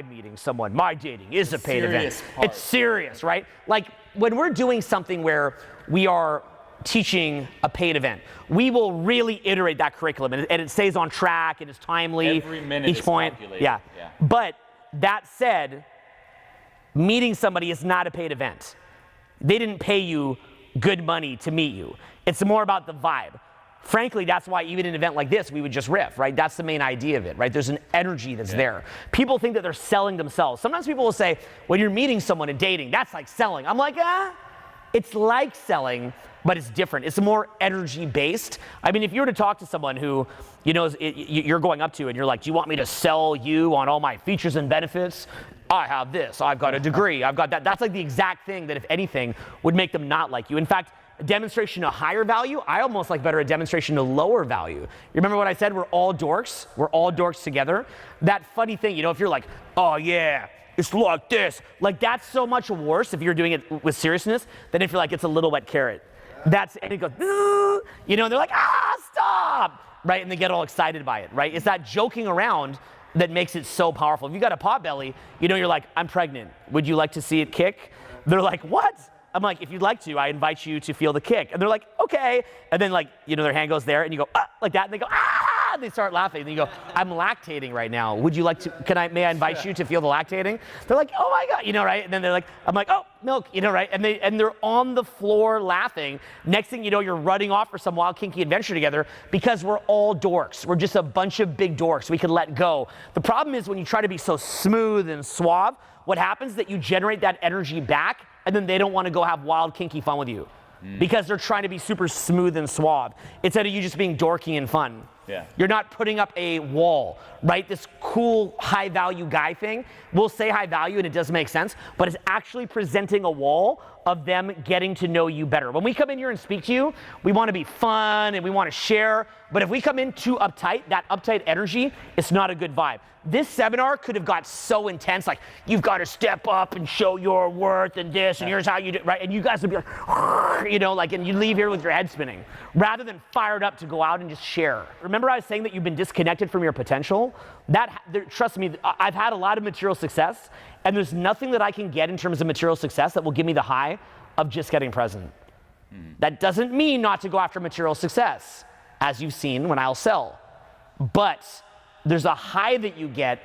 S1: meeting someone, my dating is a paid event. It's serious, right? Like when we're doing something where we are teaching a paid event, we will really iterate that curriculum and it stays on track and it's timely.
S2: Every minute
S1: each
S2: is
S1: point.
S2: calculated.
S1: Yeah. But that said, meeting somebody is not a paid event. They didn't pay you good money to meet you. It's more about the vibe. Frankly, that's why even an event like this, we would just riff, right? That's the main idea of it, right? There's an energy that's there. People think that they're selling themselves. Sometimes people will say, when you're meeting someone and dating, that's like selling. I'm like, it's like selling, but it's different. It's more energy based. I mean, if you were to talk to someone who, you know, you're going up to and you're like, do you want me to sell you on all my features and benefits? I have this, I've got a degree, I've got that. That's like the exact thing that, if anything, would make them not like you. In fact, a demonstration of higher value, I almost like better a demonstration of lower value. You remember what I said? We're all dorks. We're all dorks together. That funny thing, you know, if you're like, oh yeah, it's like this. Like that's so much worse if you're doing it with seriousness than if you're like, it's a little wet carrot. And it goes, you know, and they're like, stop, right? And they get all excited by it, right? It's that joking around that makes it so powerful. If you got a pot belly, you know, you're like, I'm pregnant. Would you like to see it kick? They're like, what? I'm like, if you'd like to, I invite you to feel the kick. And they're like, okay. And then like, you know, their hand goes there and you go, like that. And they go, and they start laughing. And you go, I'm lactating right now. Would you like to, may I invite you to feel the lactating? They're like, oh my God, you know, right? And then they're like, I'm like, oh, milk, you know, right? And they're on the floor laughing. Next thing you know, you're running off for some wild kinky adventure together because we're all dorks. We're just a bunch of big dorks. We can let go. The problem is when you try to be so smooth and suave, what happens is that you generate that energy back and then they don't want to go have wild kinky fun with you because they're trying to be super smooth and suave instead of you just being dorky and fun.
S2: Yeah.
S1: You're not putting up a wall, right? This cool high value guy thing, we'll say high value and it does make sense, but it's actually presenting a wall of them getting to know you better. When we come in here and speak to you, we want to be fun and we want to share, but if we come in too uptight, that uptight energy, it's not a good vibe. This seminar could have got so intense, like you've got to step up and show your worth and this and here's how you do, right? And you guys would be like, you know, like, and you leave here with your head spinning rather than fired up to go out and just share. Remember I was saying that you've been disconnected from your potential? Trust me, I've had a lot of material success and there's nothing that I can get in terms of material success that will give me the high of just getting present. That doesn't mean not to go after material success, as you've seen when I'll sell. But there's a high that you get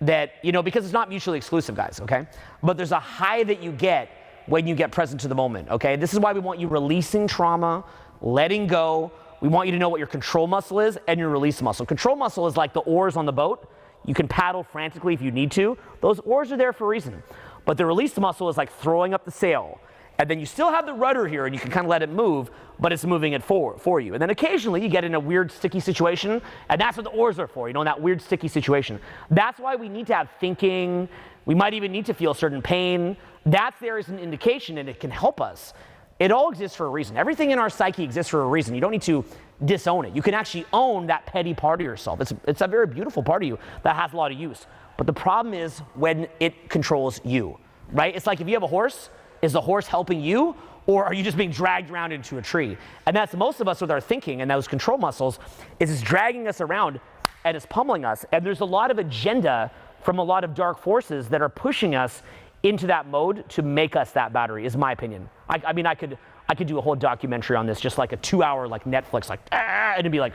S1: that, you know, because it's not mutually exclusive, guys, okay? But there's a high that you get when you get present to the moment, okay? This is why we want you releasing trauma, letting go. We want you to know what your control muscle is and your release muscle. Control muscle is like the oars on the boat. You can paddle frantically if you need to. Those oars are there for a reason. But the release muscle is like throwing up the sail. And then you still have the rudder here and you can kind of let it move, but it's moving it forward for you. And then occasionally you get in a weird sticky situation, and that's what the oars are for, you know, in that weird sticky situation. That's why we need to have thinking. We might even need to feel certain pain. That's there as an indication and it can help us. It all exists for a reason. Everything in our psyche exists for a reason. You don't need to disown it. You can actually own that petty part of yourself. It's a very beautiful part of you that has a lot of use. But the problem is when it controls you, right? It's like if you have a horse, is the horse helping you or are you just being dragged around into a tree? And that's most of us with our thinking and those control muscles is it's dragging us around and it's pummeling us. And there's a lot of agenda from a lot of dark forces that are pushing us into that mode to make us that battery, is my opinion. I mean, I could do a whole documentary on this, just like a 2-hour like Netflix, like, and it'd be like,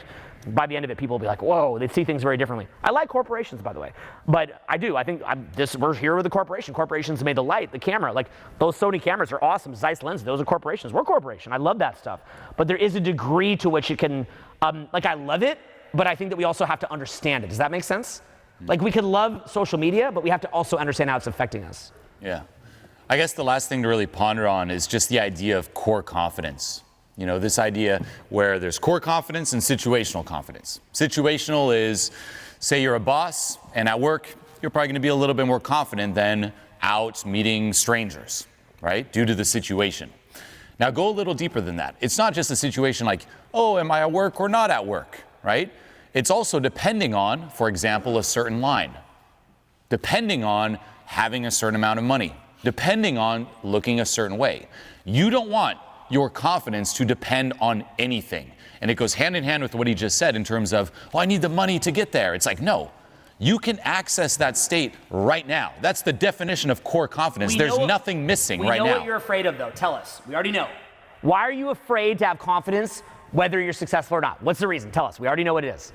S1: by the end of it, people will be like, whoa, they see things very differently. I like corporations, by the way, but I do. I think we're here with a corporation. Corporations made the light, the camera, like those Sony cameras are awesome. Zeiss lenses, those are corporations. We're a corporation. I love that stuff. But there is a degree to which it can, like I love it, but I think that we also have to understand it. Does that make sense? Like we can love social media, but we have to also understand how it's affecting us.
S2: Yeah. I guess the last thing to really ponder on is just the idea of core confidence. You know, this idea where there's core confidence and situational confidence. Situational is, say you're a boss and at work, you're probably going to be a little bit more confident than out meeting strangers, right? Due to the situation. Now go a little deeper than that. It's not just a situation like, oh, am I at work or not at work, right? It's also depending on, for example, a certain line, depending on having a certain amount of money, depending on looking a certain way. You don't want your confidence to depend on anything. And it goes hand in hand with what he just said in terms of, oh, I need the money to get there. It's like, no, you can access that state right now. That's the definition of core confidence. There's nothing missing right now.
S1: We know what you're afraid of, though. Tell us. We already know. Why are you afraid to have confidence whether you're successful or not? What's the reason? Tell us. We already know what it is.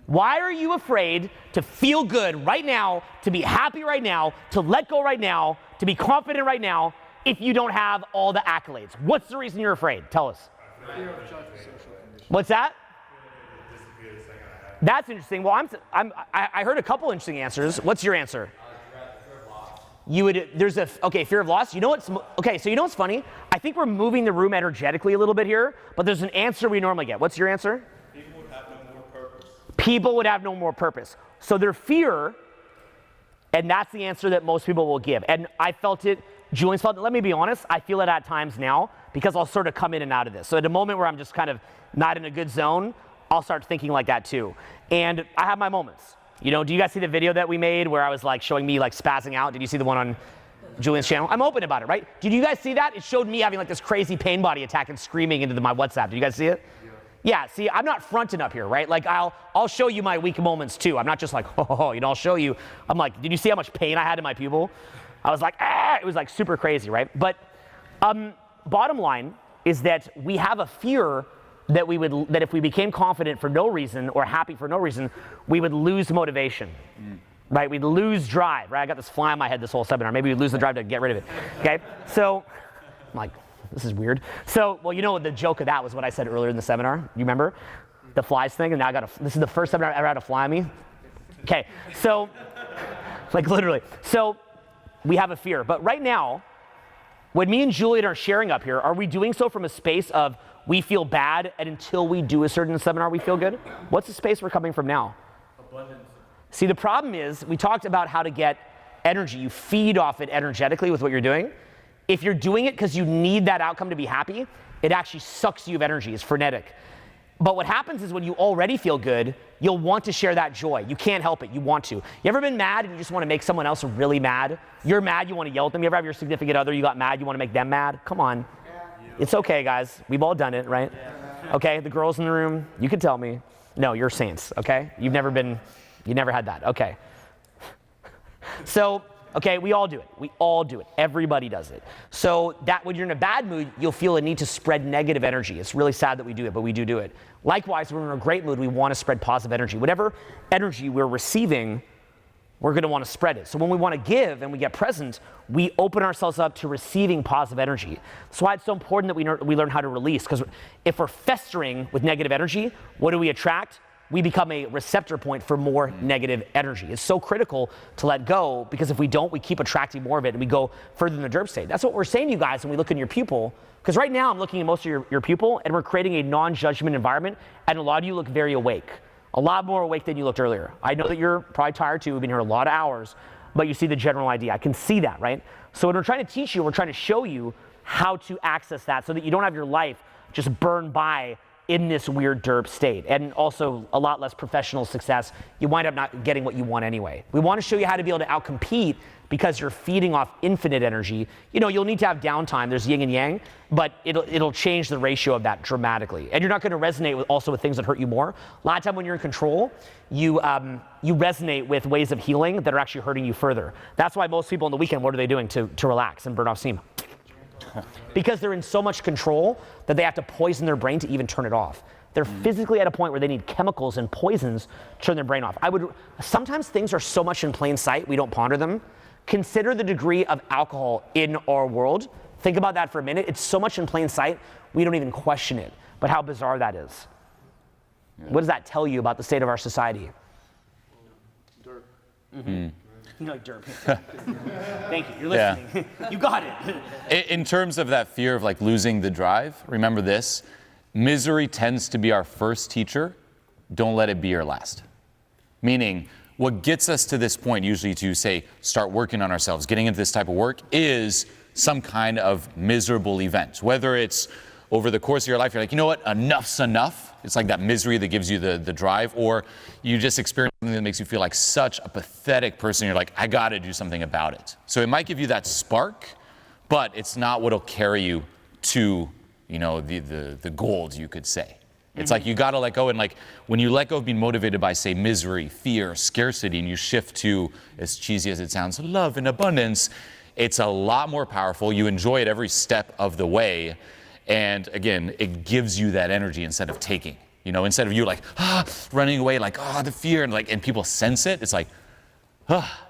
S1: Why are you afraid to feel good right now, to be happy right now, to let go right now, to be confident right now, if you don't have all the accolades? What's the reason you're afraid? Tell us. What's that? That's interesting. Well, I heard a couple interesting answers. What's your answer? Fear of loss. You know what's funny? I think we're moving the room energetically a little bit here, but there's an answer we normally get. What's your answer?
S4: People would have no more purpose.
S1: People would have no more purpose. So their fear, and that's the answer that most people will give. And I felt it, Julien's felt it. Let me be honest, I feel it at times now because I'll sort of come in and out of this. So at a moment where I'm just kind of not in a good zone, I'll start thinking like that too. And I have my moments. You know, do you guys see the video that we made where I was like showing me like spazzing out? Did you see the one on Julien's channel? I'm open about it, right? Did you guys see that? It showed me having like this crazy pain body attack and screaming into my WhatsApp. Did you guys see it? Yeah, see, I'm not fronting up here, right? Like I'll show you my weak moments too. I'm not just like, you know, I'll show you. I'm like, did you see how much pain I had in my pupil? I was like, it was like super crazy, right? But bottom line is that we have a fear that if we became confident for no reason or happy for no reason, we would lose motivation, right? We'd lose drive, right? I got this fly in my head this whole seminar. Maybe we'd lose the drive to get rid of it, okay? So I'm like, this is weird. So, well, you know, the joke of that was what I said earlier in the seminar. You remember? The flies thing, and now this is the first seminar I ever had a fly on me. Okay, so, like literally. So we have a fear, but right now, when me and Julien are sharing up here, are we doing so from a space of we feel bad, and until we do a certain seminar, we feel good? What's the space we're coming from now?
S4: Abundance.
S1: See, the problem is, we talked about how to get energy. You feed off it energetically with what you're doing. If you're doing it because you need that outcome to be happy, it actually sucks you of energy. It's frenetic. But what happens is when you already feel good, you'll want to share that joy. You can't help it. You want to. You ever been mad and you just want to make someone else really mad? You're mad, you want to yell at them. You ever have your significant other, you got mad, you want to make them mad? Come on. It's okay, guys. We've all done it, right? Okay, the girls in the room, you can tell me. No, you're saints, okay? You never had that, okay. So, okay, we all do it. We all do it. Everybody does it. So that when you're in a bad mood, you'll feel a need to spread negative energy. It's really sad that we do it, but we do it. Likewise, when we're in a great mood, we want to spread positive energy. Whatever energy we're receiving, we're going to want to spread it. So when we want to give and we get present, we open ourselves up to receiving positive energy. That's why it's so important that we learn how to release, because if we're festering with negative energy, what do we attract? We become a receptor point for more negative energy. It's so critical to let go, because if we don't, we keep attracting more of it and we go further in the derp state. That's what we're saying to you guys when we look in your pupil, because right now I'm looking at most of your pupil and we're creating a non-judgment environment, and a lot of you look very awake. A lot more awake than you looked earlier. I know that you're probably tired too. We've been here a lot of hours, but you see the general idea. I can see that, right? So when we're trying to teach you, we're trying to show you how to access that so that you don't have your life just burned by in this weird derp state, and also a lot less professional success. You wind up not getting what you want anyway. We want to show you how to be able to outcompete, because you're feeding off infinite energy. You know, you'll need to have downtime. There's yin and yang, but it'll change the ratio of that dramatically. And you're not going to resonate with things that hurt you more. A lot of time when you're in control, you resonate with ways of healing that are actually hurting you further. That's why most people on the weekend, what are they doing to relax and burn off steam? Because they're in so much control that they have to poison their brain to even turn it off. They're physically at a point where they need chemicals and poisons to turn their brain off. Sometimes things are so much in plain sight, we don't ponder them. Consider the degree of alcohol in our world. Think about that for a minute. It's so much in plain sight, we don't even question it. But how bizarre that is. Yeah. What does that tell you about the state of our society?
S4: Dirt.
S1: You're like, derp. Thank you. You're listening. You got it.
S2: In terms of that fear of like losing the drive, remember this: misery tends to be our first teacher. Don't let it be your last. Meaning, what gets us to this point, usually to say, start working on ourselves, getting into this type of work, is some kind of miserable event. Whether it's over the course of your life, you're like, you know what, enough's enough. It's like that misery that gives you the drive, or you just experience something that makes you feel like such a pathetic person. You're like, I gotta do something about it. So it might give you that spark, but it's not what'll carry you to, you know, the gold, you could say. It's like you gotta let go, and like when you let go of being motivated by, say, misery, fear, scarcity, and you shift to, as cheesy as it sounds, love and abundance, it's a lot more powerful. You enjoy it every step of the way. And again, it gives you that energy instead of taking. You know, instead of you like, running away, like, the fear, and people sense it, it's like,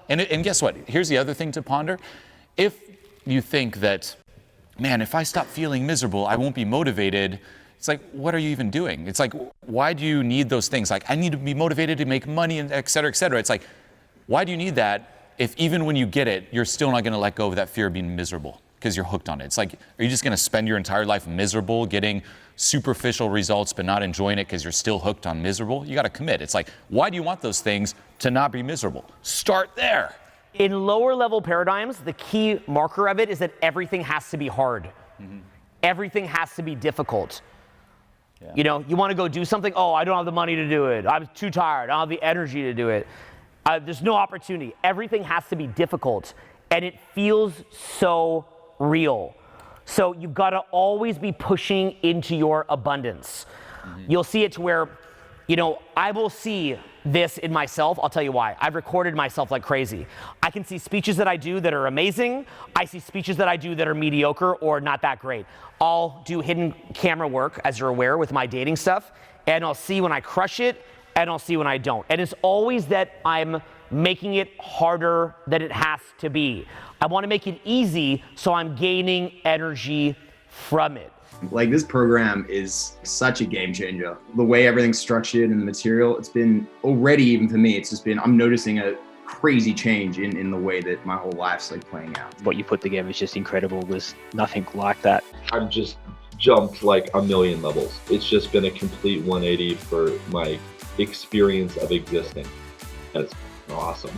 S2: And guess what? Here's the other thing to ponder. If you think that, man, if I stop feeling miserable, I won't be motivated, it's like, what are you even doing? It's like, why do you need those things? Like, I need to be motivated to make money, and et cetera, et cetera. It's like, why do you need that if even when you get it, you're still not gonna let go of that fear of being miserable because you're hooked on it? It's like, are you just gonna spend your entire life miserable, getting superficial results, but not enjoying it because you're still hooked on miserable? You gotta commit. It's like, why do you want those things to not be miserable? Start there.
S1: In lower level paradigms, the key marker of it is that everything has to be hard. Everything has to be difficult.
S2: Yeah.
S1: You know, you want to go do something, I don't have the money to do it. I'm too tired. I don't have the energy to do it. There's no opportunity. Everything has to be difficult, and it feels so real. So you've got to always be pushing into your abundance. You'll see it to where, you know, I will see this in myself. I'll tell you why. I've recorded myself like crazy. I can see speeches that I do that are amazing. I see speeches that I do that are mediocre or not that great. I'll do hidden camera work, as you're aware, with my dating stuff, and I'll see when I crush it, and I'll see when I don't. And it's always that I'm making it harder than it has to be. I want to make it easy, so I'm gaining energy from it.
S5: Like, this program is such a game changer. The way everything's structured and the material, it's been already, even for me, it's just been, I'm noticing a crazy change in the way that my whole life's like playing out.
S6: What you put together is just incredible. There's nothing like that.
S4: I've just jumped like a million levels. It's just been a complete 180 for my experience of existing. That's awesome.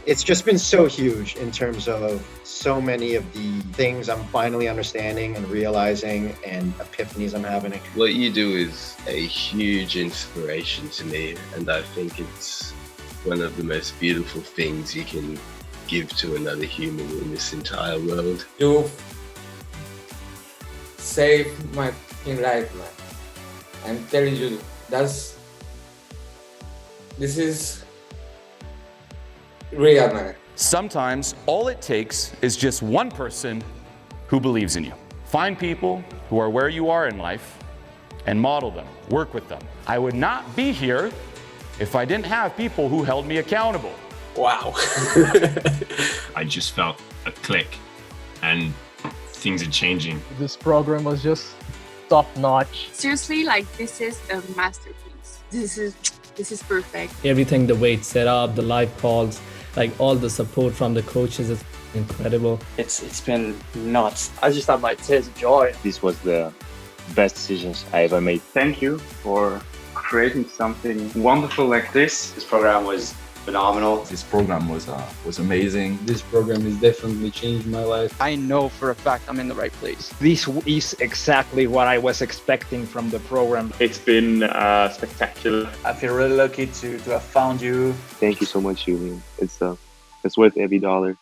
S7: It's just been so huge in terms of so many of the things I'm finally understanding and realizing, and epiphanies I'm having.
S8: What you do is a huge inspiration to me, and I think it's one of the most beautiful things you can give to another human in this entire world.
S9: You saved my life, man. I'm telling you, this is real, man.
S2: Sometimes all it takes is just one person who believes in you. Find people who are where you are in life and model them, work with them. I would not be here if I didn't have people who held me accountable.
S9: Wow.
S10: I just felt a click and things are changing.
S3: This program was just top notch.
S11: Seriously, like, this is a masterpiece. This is perfect.
S12: Everything, the way it's set up, the live calls, like all the support from the coaches is incredible.
S6: It's been nuts.
S3: I just had my tears of joy.
S13: This was the best decisions I ever made.
S14: Thank you for creating something wonderful like this.
S15: This program was phenomenal.
S16: This program was amazing.
S3: This program has definitely changed my life.
S17: I know for a fact I'm in the right place. This is exactly what I was expecting from the program.
S14: It's been spectacular.
S18: I feel really lucky to have found you.
S13: Thank you so much, Julien. It's worth every dollar.